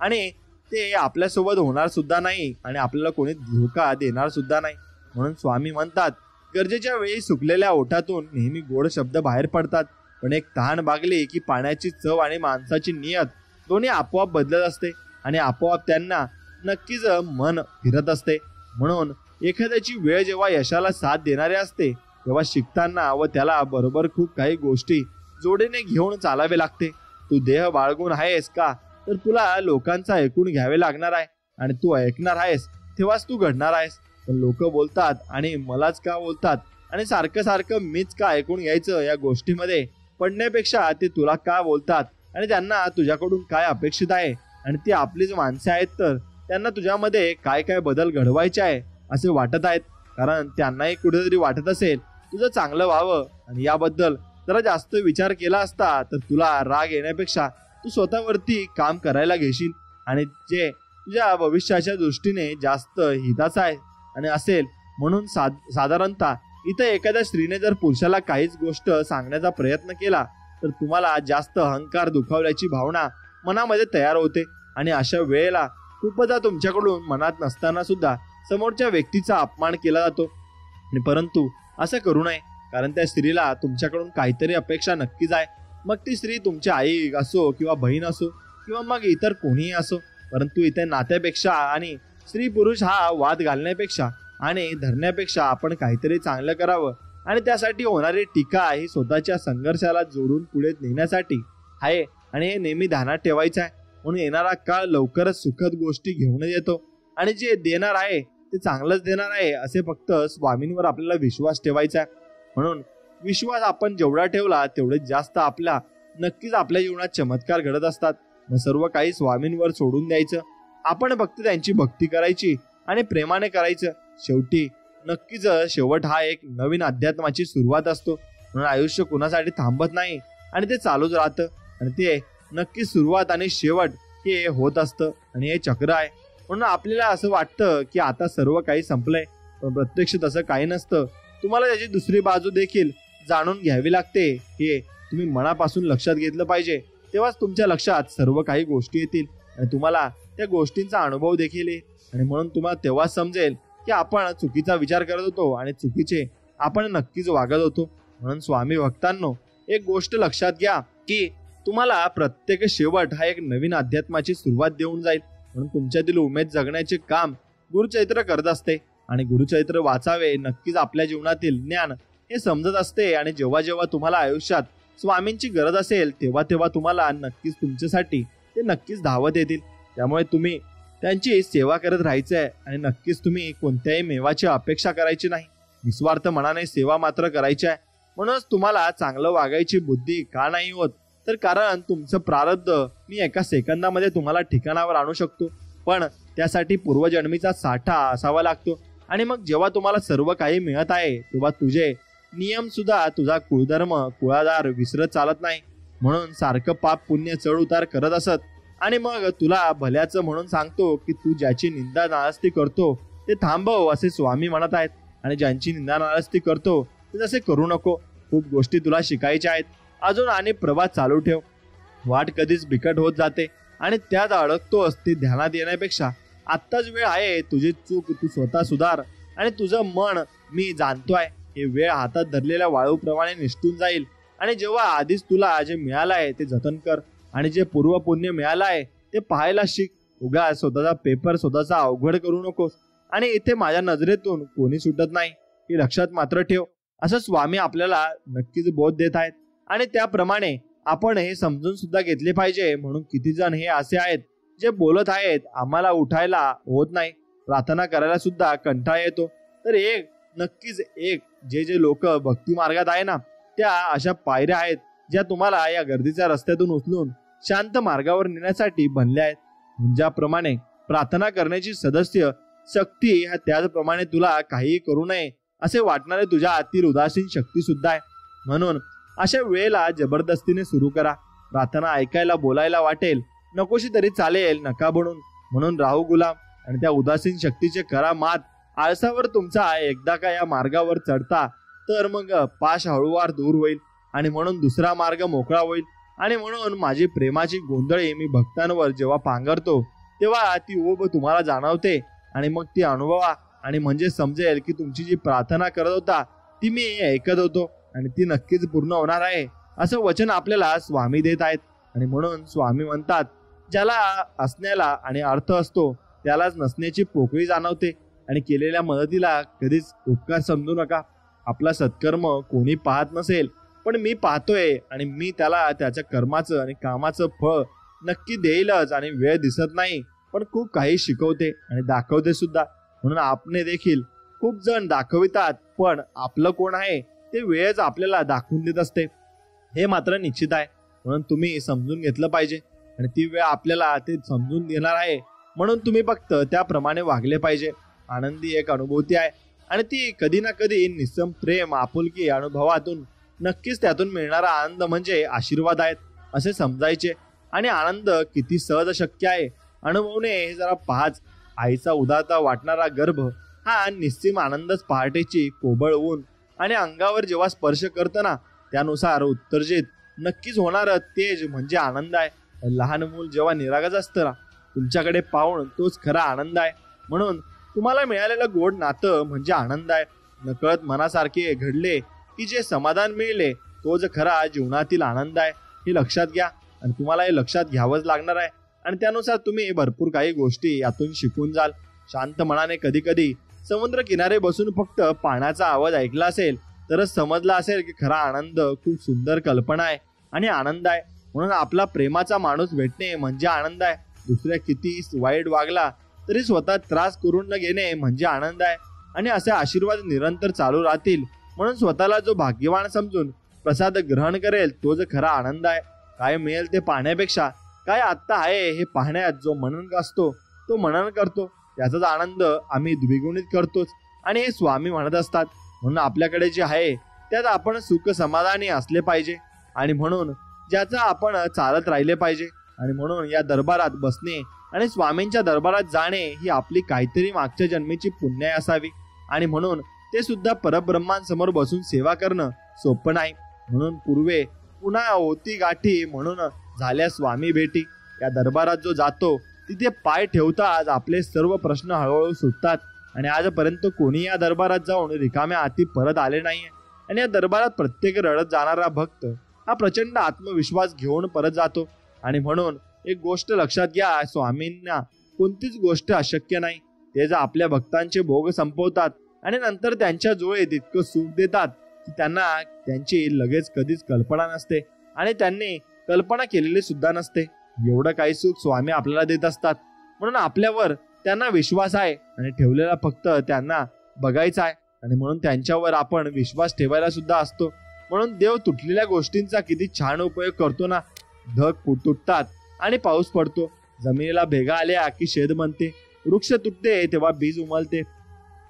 आणि ते आपल्यासोबत होणार सुद्धा नाही आणि आपल्याला कोणी धोका देणार सुद्धा नाही. म्हणून स्वामी म्हणतात, गरजेच्या वेळी सुकलेल्या ओठातून नेहमी गोड शब्द बाहेर पडतात, पण एक तहान भागली की पाण्याची चव आणि माणसाची नियत दोन्ही आपोआप बदलत असते आणि आपोआप त्यांना नक्कीच मन फिरत असते. म्हणून एखाद्याची वेळ जेव्हा यशाला साथ देणारी असते तेव्हा शिकताना व त्याला बरोबर खूप काही गोष्टी जोडीने घेऊन चालावे लागते. तू देह बाळगून आहेस का, तर तुला लोकांचा ऐकून घ्यावे लागणार आहे आणि तू ऐकणार आहेस तेव्हाच तू घडणार आहेस. पण लोक बोलतात आणि मलाच का बोलतात आणि सारखं सारखं मीच का ऐकून घ्यायचं या गोष्टीमध्ये पडण्यापेक्षा ते तुला का बोलतात आणि त्यांना तुझ्याकडून काय अपेक्षित आहे आणि ती आपलीच माणसे आहेत तर त्यांना तुझ्यामध्ये काय काय बदल घडवायचे आहे असे वाटत आहेत. कारण त्यांनाही कुठेतरी वाटत असेल तुझं चांगलं व्हावं आणि याबद्दल जरा जास्त विचार केला असता तर तुला राग येण्यापेक्षा तू स्वतःवरती काम करायला घेशील आणि जे तुझ्या भविष्याच्या दृष्टीने जास्त हिताचं आहे आणि असेल. म्हणून साधारणतः इथं एखाद्या स्त्रीने जर पुरुषाला काहीच गोष्ट सांगण्याचा प्रयत्न केला तर तुम्हाला जास्त अहंकार दुखावल्याची भावना मनामध्ये तयार होते आणि अशा वेळेला खूपदा तुमच्याकडून मनात नसताना सुद्धा समोरच्या व्यक्तीचा अपमान केला जातो. आणि परंतु असं करू नये, कारण त्या स्त्रीला तुमच्याकडून काहीतरी अपेक्षा नक्कीच आहे. मग ती स्त्री तुमची आई असो किंवा बहीण असो किंवा मग इतर कोणीही असो. परंतु इथे नात्यापेक्षा आणि स्त्री पुरुष हा वाद घालण्यापेक्षा आणि धरण्यापेक्षा आपण काहीतरी चांगलं करावं आणि त्यासाठी होणारी टीका ही स्वतःच्या संघर्षाला जोडून पुढे नेण्यासाठी आहे आणि हे नेहमी ध्यानात ठेवायचं आहे. म्हणून येणारा काळ लवकरच सुखद गोष्टी घेऊन येतो आणि जे देणार आहे ते चांगलंच देणार आहे असे फक्त स्वामींवर आपल्याला विश्वास ठेवायचा आहे. म्हणून विश्वास आपण जेवढा ठेवला तेवढे जास्त नक्कीच आपल्या जीवनात चमत्कार घडत असतात. मग सर्व काही स्वामींवर सोडून द्यायचं, आपण फक्त त्यांची भक्ती करायची आणि प्रेमाने करायचं. शेवटी नक्कीच शेवट हा एक नवीन अध्यात्माची सुरुवात असतो. म्हणून आयुष्य कुणासाठी थांबत नाही आणि ते चालूच राहतं आणि ते नक्की सुरुवात आणि शेवट हे होत असतं आणि हे चक्र आहे. म्हणून आपल्याला असं वाटतं की आता सर्व काही संपलंय, पण प्रत्यक्ष तसं काही नसतं. तुम्हाला त्याची दुसरी बाजू देखील जाणून घ्यावी लागते. हे तुम्ही मनापासून लक्षात घेतलं पाहिजे, तेव्हाच तुमच्या लक्षात सर्व काही गोष्टी येतील आणि तुम्हाला त्या गोष्टींचा अनुभव देखील येईल. आणि म्हणून तुम्हाला तेव्हाच समजेल की आपण चुकीचा विचार करत होतो आणि चुकीचे आपण नक्कीच वागत होतो. म्हणून स्वामी भक्तांनो, एक गोष्ट लक्षात घ्या की तुम्हाला प्रत्येक शेवट हा एक नवीन अध्यात्माची सुरुवात देऊन जाईल. म्हणून तुमच्यातील उमेद जगण्याचे काम गुरुचरित्र करत असते आणि गुरुचरित्र वाचावे नक्कीच आपल्या जीवनातील ज्ञान हे समजत असते. आणि जेव्हा जेव्हा तुम्हाला आयुष्यात स्वामींची गरज असेल तेव्हा तेव्हा तुम्हाला नक्कीच तुमच्यासाठी ते नक्कीच धावत येतील. त्यामुळे तुम्ही त्यांची सेवा करत राहायचं आहे आणि नक्कीच तुम्ही कोणत्याही मेवाची अपेक्षा करायची नाही. निस्वार्थ मनाने सेवा मात्र करायची आहे. म्हणूनच तुम्हाला चांगलं वागायची बुद्धी का नाही होत, तर कारण तुमचं प्रारब्ध मी एका सेकंदामध्ये तुम्हाला ठिकाणावर आणू शकतो, पण त्यासाठी पूर्वजन्मीचा साठा असावा लागतो. आणि मग जेव्हा तुम्हाला सर्व काही मिळत आहे तेव्हा तुझे नियम सुद्धा, तुझा कुळधर्म, कुळाधार विसरत चालत नाही. म्हणून सारखं पाप पुण्य चढ उतार करत असत आणि मग तुला भल्याचं म्हणून सांगतो की तू ज्याची निंदा नाळस्ती करतो ते थांबव असे स्वामी म्हणत आहेत. आणि ज्यांची निंदा नाळस्ती करतो ते तसे करू नको. खूप गोष्टी तुला शिकायच्या आहेत अजून आणि प्रवास चालू ठेव. वाट कधीच बिकट होत जाते आणि त्यात अडकतोस ते ध्यानात येण्यापेक्षा आत्ताच वेळ आहे. तुझी चूक तू स्वतः सुधार आणि तुझं मन मी जाणतोय हे वेळ हातात धरलेल्या वाळूप्रमाणे निसटून जाईल. आणि जेव्हा आधीच तुला जे मिळालं आहे ते जतन कर आणि जे पूर्व पुण्य मिळालं आहे ते पाहायला शिक. उगा स्वतःचा पेपर स्वतःचा अवघड करू नकोस. आणि इथे माझ्या नजरेतून कोणी सुटत नाही हे लक्षात मात्र ठेव, असं स्वामी आपल्याला नक्कीच बोध देत आहेत. आणि त्याप्रमाणे आपण हे समजून सुद्धा घेतले पाहिजे. म्हणून किती जण हे असे आहेत जे बोलत आहेत आम्हाला उठायला होत नाही, प्रार्थना करायला सुद्धा कंटाळा येतो. तर नक्कीच जे लोक भक्ती मार्गात आहे ना, त्या अशा पायऱ्या आहेत ज्या तुम्हाला या गर्दीच्या रस्त्यातून उचलून शांत मार्गावर नेण्यासाठी बनल्या आहेत. ज्याप्रमाणे प्रार्थना करण्याची सदस्य शक्ती ह्या त्याचप्रमाणे तुला काहीही करू नये असे वाटणारे तुझ्या आतील उदासीन शक्ती सुद्धा आहे. म्हणून अशा वेळेला जबरदस्तीने सुरू करा. प्रार्थना ऐकायला बोलायला वाटेल नकोशी तरी चालेल, नका म्हणून राहू गुलाम. आणि त्या उदासीन शक्तीचे करा मात. आळसावर तुमचा एकदा का या मार्गावर चढता तर मग पाश हळूवार दूर होईल आणि म्हणून दुसरा मार्ग मोकळा होईल. आणि म्हणून माझी प्रेमाची गोंधळी मी भक्तांवर जेव्हा पांघरतो तेव्हा ती ओढ तुम्हाला जाणवते आणि मग ती अनुभवा आणि म्हणजे समजेल की तुमची जी प्रार्थना करत होता ती मी ऐकत होतो आणि ती नक्कीच पूर्ण होणार आहे असं वचन आपल्याला स्वामी देत आहेत. आणि म्हणून स्वामी म्हणतात, ज्याला असण्याला आणि अर्थ असतो त्यालाच नसण्याची पोकळी जाणवते. आणि केलेल्या मदतीला कधीच उपकार समजू नका. आपला सत्कर्म कोणी पाहत नसेल पण मी पाहतोय आणि मी त्याला त्याच्या कर्माचं आणि कामाचं फळ नक्की देईलच. आणि वेळ दिसत नाही पण खूप काही शिकवते आणि दाखवते सुद्धा. म्हणून आपणे देखील खूप जण दाखवितात पण आपलं कोण आहे ते वेळच आपल्याला दाखवून देत असते, हे मात्र निश्चित आहे. म्हणून तुम्ही समजून घेतलं पाहिजे आणि ती वेळ आपल्याला ते समजून देणार आहे. म्हणून तुम्ही फक्त त्याप्रमाणे वागले पाहिजे. आनंदी एक अनुभूती आहे आणि ती कधी ना कधी निस्सम प्रेम आपुलकी अनुभवातून नक्कीच त्यातून मिळणारा आनंद म्हणजे आशीर्वाद आहेत असे समजायचे. आणि आनंद किती सहज शक्य आहे अनुभवणे हे जरा पाहाच. आईचा उदारता वाटणारा गर्भ हा निस्सीम आनंदच पहाटेची कोबळ ऊन आणि अंगावर जेव्हा स्पर्श करतं ना त्यानुसार उत्तर्जित नक्कीच होणार तेज म्हणजे आनंद आहे. लहान मूल जेव्हा निरागस असतं ना तुमच्याकडे पाहून तोच खरा आनंद आहे. म्हणून तुम्हाला मिळालेलं गोड नातं म्हणजे आनंद आहे. नकळत मनासारखे घडले की जे समाधान मिळले तोच खरा जीवनातील आनंद आहे हे लक्षात घ्या. आणि तुम्हाला हे लक्षात घ्यावंच लागणार आहे आणि त्यानुसार तुम्ही भरपूर काही गोष्टी यातून शिकून जाल. शांत मनाने कधी कधी समुद्र किनारे बसून फक्त पाण्याचा आवाज ऐकला असेल तरच समजला असेल की खरा आनंद खूप सुंदर कल्पना आहे आणि आनंद आहे. म्हणून आपला प्रेमाचा माणूस भेटणे म्हणजे आनंद आहे. दुसऱ्या किती वाईट वागला तरी स्वतः त्रास करून न घेणे म्हणजे आनंद आहे. आणि असे आशीर्वाद निरंतर चालू राहतील. म्हणून स्वतःला जो भाग्यवान समजून प्रसाद ग्रहण करेल तोच खरा आनंद आहे. काय मिळेल ते पाहण्यापेक्षा काय आत्ता आहे हे पाहण्यात जो मनन असतो तो मनन करतो त्याचाच आनंद आम्ही द्विगुणित करतोच. आणि हे स्वामी म्हणत असतात. म्हणून आपल्याकडे जे आहे त्यात आपण सुख समाधानी असले पाहिजे आणि म्हणून ज्याचं आपण चालत राहिले पाहिजे. आणि म्हणून या दरबारात बसणे आणि स्वामींच्या दरबारात जाणे ही आपली काहीतरी मागच्या जन्मीची पुण्य असावी. आणि म्हणून ते सुद्धा परब्रह्मांसमोर बसून सेवा करणं सोपं नाही. म्हणून पूर्वे पुन्हा होती गाठी म्हणून झाल्या स्वामी भेटी. या दरबारात जो जातो तिथे पाय ठेवताच आपले सर्व प्रश्न हळूहळू सुटतात. आणि आजपर्यंत कोणी या दरबारात जाऊन रिकाम्या हाती परत आले नाहीये. आणि या दरबारात प्रत्येक रडत जाणारा भक्त हा प्रचंड आत्मविश्वास घेऊन परत जातो. आणि म्हणून एक गोष्ट लक्षात घ्या, स्वामींना कोणतीच गोष्ट अशक्य नाही. ते जर आपल्या भक्तांचे भोग संपवतात आणि नंतर त्यांच्या जुळीत इतकं सुख देतात की त्यांना त्यांची लगेच कधीच कल्पना नसते आणि त्यांनी कल्पना केलेली सुद्धा नसते. एवढं काही सुख स्वामी आपल्याला देत असतात. म्हणून आपल्यावर त्यांना विश्वास आहे आणि ठेवलेला फक्त त्यांना बघायचा आहे. आणि म्हणून त्यांच्यावर आपण विश्वास ठेवायला सुद्धा असतो. म्हणून देव तुटलेल्या गोष्टींचा किती छान उपयोग करतो ना. ढग तुटतात आणि पाऊस पडतो. जमिनीला भेगा आल्या की शेद बनते. वृक्ष तुटते तेव्हा बीज उमलते.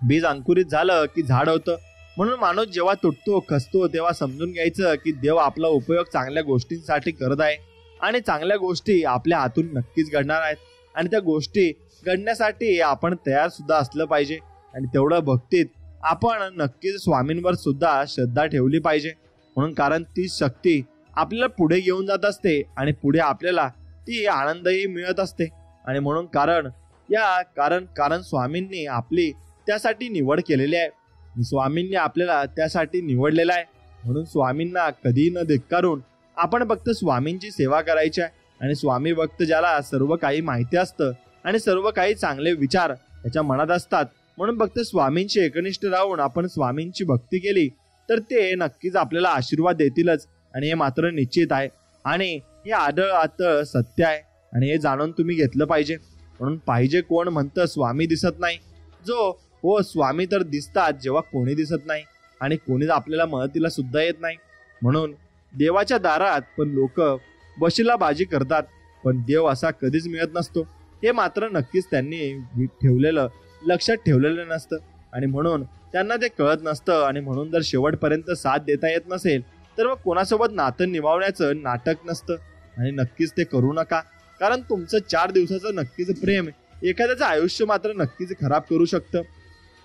बीज अंकुरित झालं की झाड होतं. म्हणून माणूस जेव्हा तुटतो खचतो तेव्हा समजून घ्यायचं की देव आपला उपयोग चांगल्या गोष्टींसाठी करत आहे आणि चांगल्या गोष्टी आपल्या हातून नक्कीच घडणार आहेत. आणि त्या गोष्टी घडण्यासाठी आपण तयार सुद्धा असलं पाहिजे. आणि तेवढं भक्तीत आपण नक्कीच स्वामींवर सुद्धा श्रद्धा ठेवली पाहिजे. म्हणून कारण ती शक्ती आपल्याला पुढे घेऊन जात असते आणि पुढे आपल्याला ती आनंदही मिळत असते. आणि म्हणून कारण स्वामींनी आपली त्यासाठी निवड केलेली आहे. स्वामींनी आपल्याला त्यासाठी निवडलेलं आहे. म्हणून स्वामींना कधी न धिक्कारून आपण फक्त स्वामींची सेवा करायची आहे. आणि स्वामी भक्त ज्याला सर्व काही माहिती असतं आणि सर्व काही चांगले विचार त्याच्या मनात असतात. म्हणून फक्त स्वामींची एकनिष्ठ राहून आपण स्वामींची भक्ती केली तर ते नक्कीच आपल्याला आशीर्वाद देतीलच. आणि हे मात्र निश्चित आहे आणि हे आढळत सत्य आहे. आणि हे जाणून तुम्ही घेतलं पाहिजे. म्हणून पाहिजे कोण म्हणतं स्वामी दिसत नाही. हो स्वामी तर दिसतात जेव्हा कोणी दिसत नाही आणि कोणीच आपल्याला मदतीला सुद्धा येत नाही. म्हणून देवाच्या दारात पण लोक बशीला बाजी करतात पण देव असा कधीच मिळत नसतो. हे मात्र नक्कीच त्यांनी लक्षात ठेवलेलं नसतं आणि म्हणून त्यांना ते कळत नसतं. आणि म्हणून जर शेवटपर्यंत साथ देता येत नसेल तर मग कोणासोबत नातं निभावण्याचं नाटक नसतं. आणि नक्कीच ते करू नका. कारण तुमचं 4 दिवसाचं नक्कीच प्रेम एखाद्याचं आयुष्य मात्र नक्कीच खराब करू शकतं.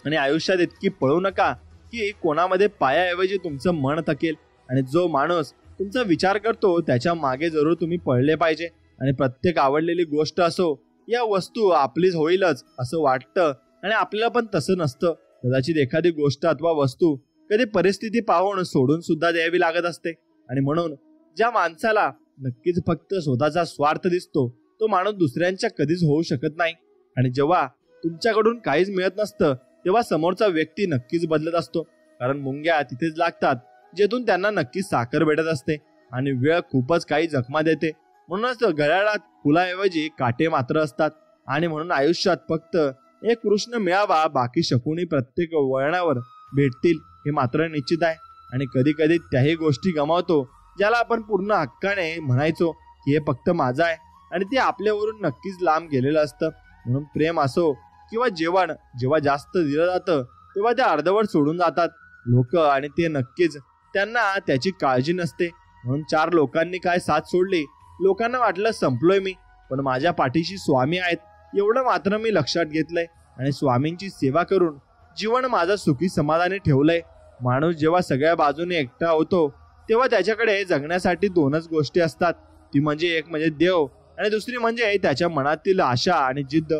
आणि आयुष्यात इतकी पळू नका की कोणामध्ये पायाऐवजी तुमचं मन थकेल. आणि जो माणूस तुमचा विचार करतो त्याच्या मागे जरूर तुम्ही पळले पाहिजे. आणि प्रत्येक आवडलेली गोष्ट असो या वस्तू आपलीच होईलच असं वाटतं आणि आपल्याला पण तसं नसतं. कदाचित एखादी गोष्ट अथवा वस्तू कधी परिस्थिती पाहून सोडून सुद्धा द्यावी लागत असते. आणि म्हणून ज्या माणसाला नक्कीच फक्त स्वतःचा स्वार्थ दिसतो तो माणूस दुसऱ्यांच्या कधीच होऊ शकत नाही. आणि जेव्हा तुमच्याकडून काहीच मिळत नसतं तेव्हा समोरचा व्यक्ती नक्कीच बदलत असतो. कारण मुंग्या तिथेच लागतात जेथून त्यांना नक्कीच साखर भेटत असते. आणि वेळ खूपच काही जखमा देते. म्हणूनच घड्याळात फुलाऐवजी काटे मात्र असतात. आणि म्हणून आयुष्यात फक्त एक कृष्ण मिळावा बाकी शकुनी प्रत्येक वळणावर भेटतील हे मात्र निश्चित आहे. आणि कधी कधी त्याही गोष्टी गमावतो ज्याला आपण पूर्ण हक्काने म्हणायचो की हे फक्त माझं आहे आणि ते आपल्यावरून नक्कीच लांब गेलेलं असतं. म्हणून प्रेम असो किंवा जेवण जेव्हा जास्त दिलं जातं तेव्हा ते अर्धवट सोडून जातात लोक आणि ते नक्कीच त्यांना त्याची काळजी नसते. म्हणून 4 लोकांनी काय साथ सोडली. लोकांना वाटलं संपलोय मी पण माझ्या पाठीशी स्वामी आहेत एवढं मात्र मी लक्षात घेतलंय. आणि स्वामींची सेवा करून जीवन माझं सुखी समाधानी ठेवलंय. माणूस जेव्हा सगळ्या बाजूने एकटा होतो तेव्हा त्याच्याकडे जगण्यासाठी 2च गोष्टी असतात. ती म्हणजे एक म्हणजे देव आणि दुसरी म्हणजे त्याच्या मनातील आशा आणि जिद्द.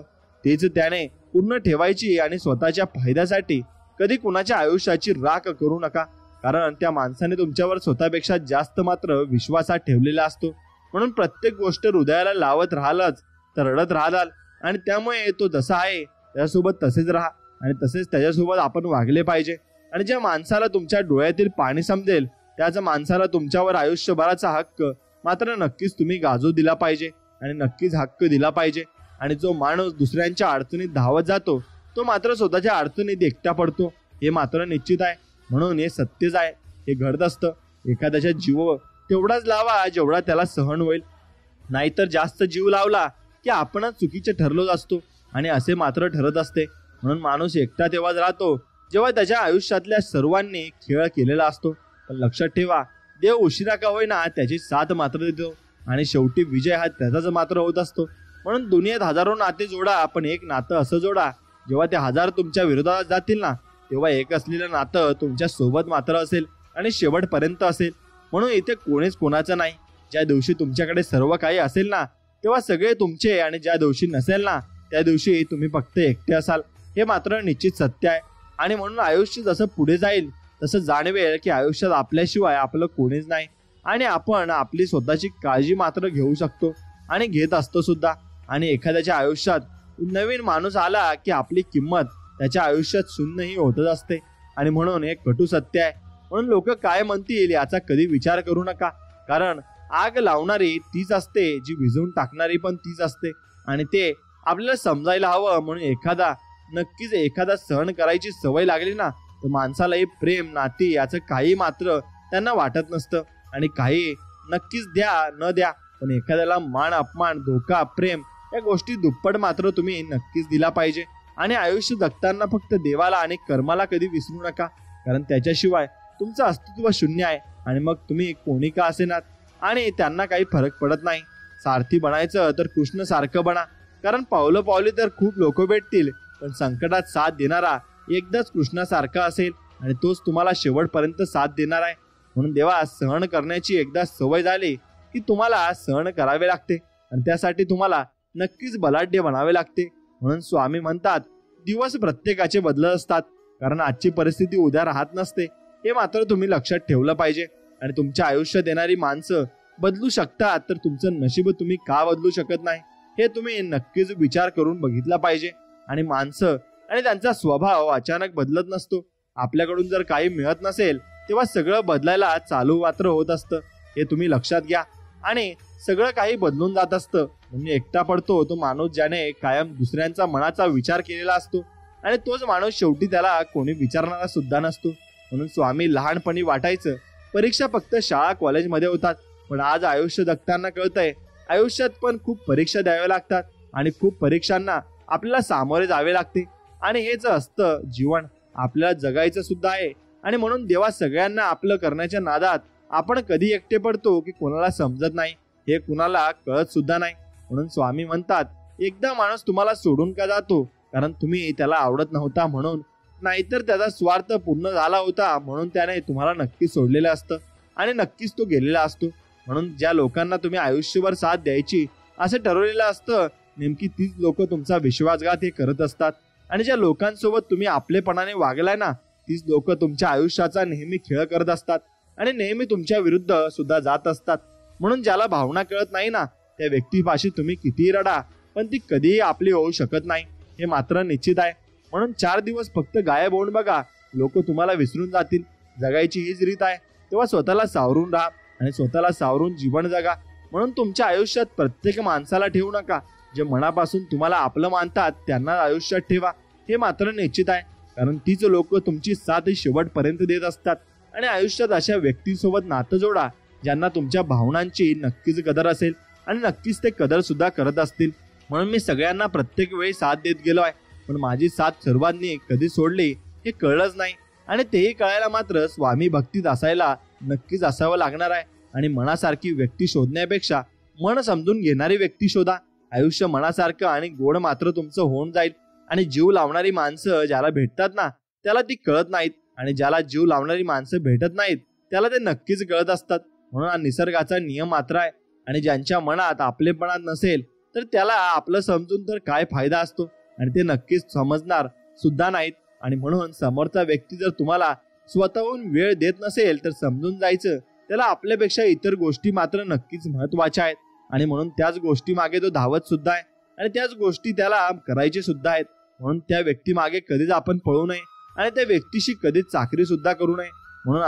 तेच त्याने पूर्ण ठेवायची. आणि स्वतःच्या फायद्यासाठी कधी कुणाच्या आयुष्याची राख करू नका. कारण त्या माणसाने तुमच्यावर स्वतःपेक्षा जास्त मात्र विश्वासात ठेवलेला असतो. म्हणून प्रत्येक गोष्ट हृदयाला लावत राहालच तर रडत राहाल आणि त्यामुळे तो जसा आहे त्यासोबत तसेच राहा. आणि तसेच त्याच्यासोबत आपण वागले पाहिजे. आणि ज्या माणसाला तुमच्या डोळ्यातील पाणी समजेल त्याच माणसाला तुमच्यावर आयुष्यभराचा हक्क मात्र नक्कीच तुम्ही गाजू दिला पाहिजे आणि नक्कीच हक्क दिला पाहिजे. आणि जो माणूस दुसऱ्यांच्या अडचणीत धावत जातो तो मात्र स्वतःच्या अडचणीत एकटा पडतो हे मात्र निश्चित आहे. म्हणून हे सत्यच आहे, हे घडत असतं. एखाद्याच्या जीव तेवढाच लावा जेवढा त्याला सहन होईल, नाहीतर जास्त जीव लावला की आपणच चुकीचे ठरलोच असतो आणि असे मात्र ठरत असते. म्हणून माणूस एकटा तेव्हाच राहतो जेव्हा त्याच्या आयुष्यातल्या सर्वांनी खेळ केलेला असतो. पण लक्षात ठेवा, देव उशिरा का होईना त्याची साथ मात्र देतो आणि शेवटी विजय हा त्याचाच मात्र होत असतो. म्हणून दुनियेत हजारो नाते जोडा, पण एक नातं असं जोडा जेव्हा ते 1000 तुमच्या विरोधात जातील ना तेव्हा एक असलेलं नातं तुमच्या सोबत मात्र असेल आणि शेवटपर्यंत असेल. म्हणून इथे कोणीच कोणाचं नाही. ज्या दिवशी तुमच्याकडे सर्व काही असेल ना तेव्हा सगळे तुमचे, आणि ज्या दिवशी नसेल ना त्या दिवशी तुम्ही फक्त एकटे असाल, हे मात्र निश्चित सत्य आहे. आणि म्हणून आयुष्य जसं पुढे जाईल तसं जाणवेल की आयुष्यात आपल्याशिवाय आपलं कोणीच नाही आणि आपण आपली स्वतःची काळजी मात्र घेऊ शकतो आणि घेत असतो सुद्धा. आणि एखाद्याच्या आयुष्यात नवीन माणूस आला की आपली किंमत त्याच्या आयुष्यात शून्यही होतच असते. आणि म्हणून हे कटू सत्य आहे. म्हणून लोक काय म्हणतील याचा कधी विचार करू नका, कारण आग लावणारी तीच असते जी विझवून टाकणारी पण तीच असते. आणि ते आपल्याला समजायला हवं. म्हणून नक्कीच एखादा सहन करायची सवय लागली ना तर माणसाला हे प्रेम नाती याचं काही मात्र त्यांना वाटत नसतं. आणि काही नक्कीच द्या न द्या, पण एखाद्याला मान अपमान धोका प्रेम या गोष्टी दुप्पट मात्र तुम्ही नक्कीच दिला पाहिजे. आणि आयुष्य जगताना फक्त देवाला आणि कर्माला कधी विसरू नका, कारण त्याच्याशिवाय तुमचं अस्तित्व शून्य आहे. आणि मग तुम्ही कोणी का असेनात आणि त्यांना काही फरक पडत नाही. सारथी बनायचं तर कृष्ण सारखं बना, कारण पावलं पावली तर खूप लोक भेटतील, पण संकटात साथ देणारा एकदाच कृष्णासारखा असेल आणि तोच तुम्हाला शेवटपर्यंत साथ देणार आहे. म्हणून देवा, सहन करण्याची एकदा सवय झाली की तुम्हाला सहन करावे लागते आणि त्यासाठी तुम्हाला नक्कीच बलाढ्य बनावे लागते. म्हणून स्वामी म्हणतात, दिवस प्रत्येकाचे बदलत असतात, कारण आजची परिस्थिती उद्या राहत नसते. हे मात्र तुम्ही लक्षात ठेवलं पाहिजे. आणि तुमच्या आयुष्यात येणारी माणसं बदलू शकतात, तर तुमचं नशीब तुम्ही का बदलू शकत नाही हे तुम्ही नक्कीच विचार करून बघितला पाहिजे. आणि माणसं आणि त्यांचा स्वभाव अचानक बदलत नसतो. आपल्याकडून जर काही मिळत नसेल तेव्हा सगळं बदलायला चालू मात्र होत असतं, हे तुम्ही लक्षात घ्या. आणि सगळं काही बदलून जात असतं. म्हणजे एकटा पडतो तो माणूस ज्याने कायम दुसऱ्यांचा मनाचा विचार केलेला असतो, आणि तोच माणूस शेवटी त्याला कोणी विचारणारा सुद्धा नसतो. म्हणून स्वामी लहानपणी वाटायचं परीक्षा फक्त शाळा कॉलेजमध्ये होतात, पण आज आयुष्य जगताना कळतंय आयुष्यात पण खूप परीक्षा द्याव्या लागतात आणि खूप परीक्षांना आपल्याला सामोरे जावे लागते. आणि हेच असतं जीवन, आपल्याला जगायचं सुद्धा आहे. आणि म्हणून देवा, सगळ्यांना आपलं करण्याच्या नादात आपण कधी एकटे पडतो की कोणाला समजत नाही, हे कुणाला कळत सुद्धा नाही. म्हणून स्वामी म्हणतात, एकदा माणूस तुम्हाला सोडून का जातो, कारण तुम्ही त्याला आवडत नव्हता म्हणून, नाहीतर त्याचा स्वार्थ पूर्ण झाला होता म्हणून त्याने तुम्हाला नक्की सोडलेलं असतं आणि नक्कीच तो गेलेला असतो. म्हणून ज्या लोकांना तुम्ही आयुष्यभर साथ द्यायची असं ठरवलेलं असतं, नेमकी तीच लोक तुमचा विश्वासघात हे करत असतात. आणि ज्या लोकांसोबत तुम्ही आपलेपणाने वागलाय ना तीच लोक तुमच्या आयुष्याचा नेहमी खेळ करत असतात आणि नेहमी तुमच्या विरुद्ध सुद्धा जात असतात. म्हणून ज्याला भावना कळत नाही ना त्या व्यक्तीपाशी तुम्ही कितीही रडा, पण ती कधीही आपली होऊ शकत नाही, हे मात्र निश्चित आहे. म्हणून 4 दिवस फक्त गायब होऊन बघा, लोक तुम्हाला विसरून जातील. जगायची हीच रीत आहे, तेव्हा स्वतःला सावरून राहा आणि स्वतःला सावरून जीवन जगा. म्हणून तुमच्या आयुष्यात प्रत्येक माणसाला ठेवू नका, जे मनापासून तुम्हाला आपलं मानतात त्यांना आयुष्यात ठेवा, हे मात्र निश्चित आहे. कारण तीच लोक तुमची साथ शेवटपर्यंत देत असतात. आणि आयुष्यात अशा व्यक्तींसोबत नातं जोडा ज्यांना तुमच्या भावनांची नक्कीच कदर असेल आणि नक्कीच ते कदर सुद्धा करत असतील. म्हणून मी सगळ्यांना प्रत्येक वेळी साथ देत गेलो आहे, पण माझी साथ सर्वांनी कधी सोडली हे कळलंच नाही. आणि तेही कळायला मात्र स्वामी भक्तीत असायला नक्कीच असावं लागणार आहे. आणि मनासारखी व्यक्ती शोधण्यापेक्षा मन समजून घेणारी व्यक्ती शोधा. आयुष्य मनासारखं आणि गोड मात्र तुमचं होऊन जाईल. आणि जीव लावणारी माणसं ज्याला भेटतात ना त्याला ती कळत नाहीत, आणि ज्याला जीव लावणारी माणसं भेटत नाहीत त्याला ते नक्कीच कळत असतात. म्हणून हा निसर्गाचा नियम मात्र आहे. आणि ज्यांच्या मनात आपलेपणा नसेल तर त्याला आपलं समजून तर काय फायदा असतो, आणि ते नक्कीच समजणार सुद्धा नाहीत. आणि म्हणून समोरचा व्यक्ती जर तुम्हाला स्वतःहून वेळ देत नसेल तर समजून जायचं त्याला आपल्यापेक्षा इतर गोष्टी मात्र नक्कीच महत्वाच्या आहेत. आणि म्हणून त्याच गोष्टी मागे तो धावत सुद्धा आहे आणि त्याच गोष्टी त्याला करायचे सुद्धा आहेत. म्हणून त्या व्यक्तीमागे कधीच आपण पळू नये आणि त्या व्यक्तीशी कधीच चाकरी सुद्धा करू नये. म्हणून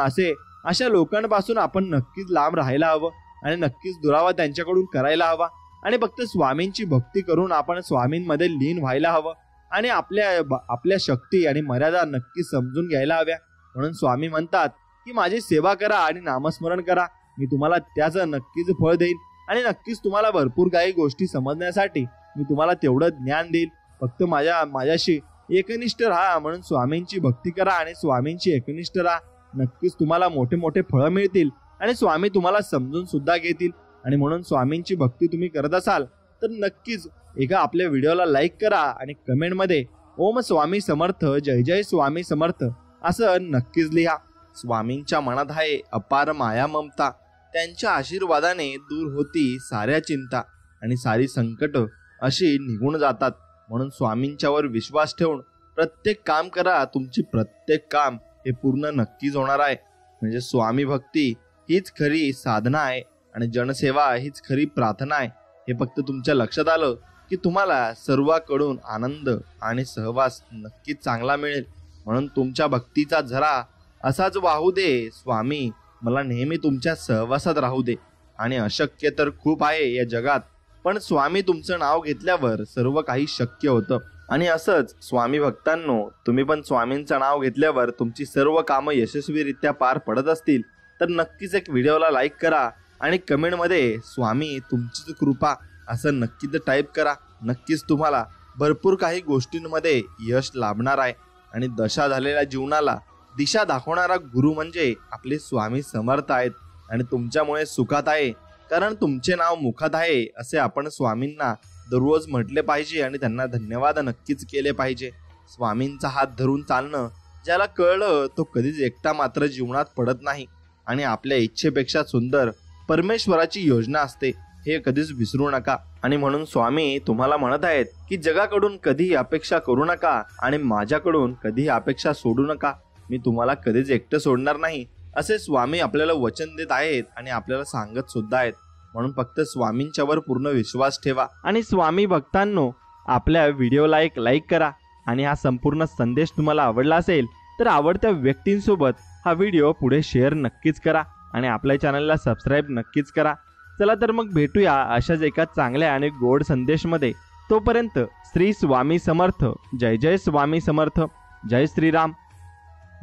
अशा लोकांपासून आपण नक्कीच लांब राहायला हवं आणि नक्कीच दुरावा त्यांच्याकडून करायला हवा आणि फक्त स्वामींची भक्ती करून आपण स्वामींमध्ये लीन व्हायला हवं आणि आपल्या शक्ती आणि मर्यादा नक्कीच समजून घ्यायला हव्या. म्हणून स्वामी म्हणतात की माझी सेवा करा आणि नामस्मरण करा, मी तुम्हाला त्याचं नक्कीच फळ देईन आणि नक्कीच तुम्हाला भरपूर काही गोष्टी समजण्यासाठी मी तुम्हाला तेवढं ज्ञान देईल. फक्त माझ्याशी एकनिष्ठ राहा. म्हणून स्वामींची भक्ती करा आणि स्वामींची एकनिष्ठ राहा. नक्कीच तुम्हाला मोठे मोठे फळं मिळतील आणि स्वामी तुम्हाला समजून सुद्धा घेतील. आणि म्हणून स्वामींची भक्ती तुम्ही करत असाल तर नक्कीच एका आपल्या व्हिडिओला लाईक करा आणि कमेंटमध्ये ओम स्वामी समर्थ, जय जय स्वामी समर्थ असं नक्कीच लिहा. स्वामींच्या मनात आहे अपार माया ममता, त्यांच्या आशीर्वादाने दूर होती साऱ्या चिंता आणि सारी संकट अशी निघून जातात. म्हणून स्वामींच्यावर विश्वास ठेवून प्रत्येक काम करा. तुमची प्रत्येक काम हे पूर्ण नक्कीच होणार आहे. म्हणजे स्वामी भक्ती हीच खरी साधना आहे आणि जनसेवा हीच खरी प्रार्थना आहे. हे फक्त तुमच्या लक्षात आलं की तुम्हाला सर्वांकडून आनंद आणि सहवास नक्कीच चांगला मिळेल. म्हणून तुमच्या भक्तीचा झरा असाच वाहू दे. स्वामी मला नेहमी तुमच्या सहवासात राहू दे. आणि अशक्य तर खूप आहे या जगात, पण स्वामी तुमचं नाव घेतल्यावर सर्व काही शक्य होतं. आणि असंच स्वामी भक्तांनो, तुम्ही पण स्वामींचं नाव घेतल्यावर तुमची सर्व कामं यशस्वीरित्या पार पडत असतील तर नक्कीच एक व्हिडिओला लाईक करा आणि कमेंटमध्ये स्वामी तुमचीच कृपा असं नक्कीच टाईप करा. नक्कीच तुम्हाला भरपूर काही गोष्टींमध्ये यश लाभणार आहे. आणि दशा झालेल्या जीवनाला दिशा दाखवणारा गुरु म्हणजे आपले स्वामी समर्थ आहेत. आणि तुमच्यामुळे सुखात आहे कारण तुमचे नाव मुखात आहे असे आपण स्वामींना दररोज म्हटले पाहिजे आणि त्यांना धन्यवाद नक्कीच केले पाहिजे. स्वामींचा हात धरून चालणं ज्याला कळलं तो कधीच एकटा मात्र जीवनात पडत नाही. आणि आपल्या इच्छेपेक्षा सुंदर परमेश्वराची योजना असते हे कधीच विसरू नका. आणि म्हणून स्वामी तुम्हाला म्हणत आहेत की जगाकडून कधीही अपेक्षा करू नका आणि माझ्याकडून कधीही अपेक्षा सोडू नका. मी तुम्हाला कधीच एकटं सोडणार नाही असे स्वामी आपल्याला वचन देत आहेत आणि आपल्याला सांगत सुद्धा आहेत. म्हणून फक्त स्वामींच्यावर पूर्ण विश्वास ठेवा. आणि स्वामी भक्तांनो, आपल्या व्हिडिओला एक लाईक करा आणि हा संपूर्ण संदेश तुम्हाला आवडला असेल तर आवडत्या व्यक्तींसोबत हा व्हिडिओ पुढे शेअर नक्कीच करा आणि आपल्या चॅनलला सबस्क्राईब नक्कीच करा. चला तर मग भेटूया अशाच एका चांगल्या आणि गोड संदेशमध्ये. तोपर्यंत श्री स्वामी समर्थ, जय जय स्वामी समर्थ, जय श्रीराम.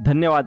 धन्यवाद.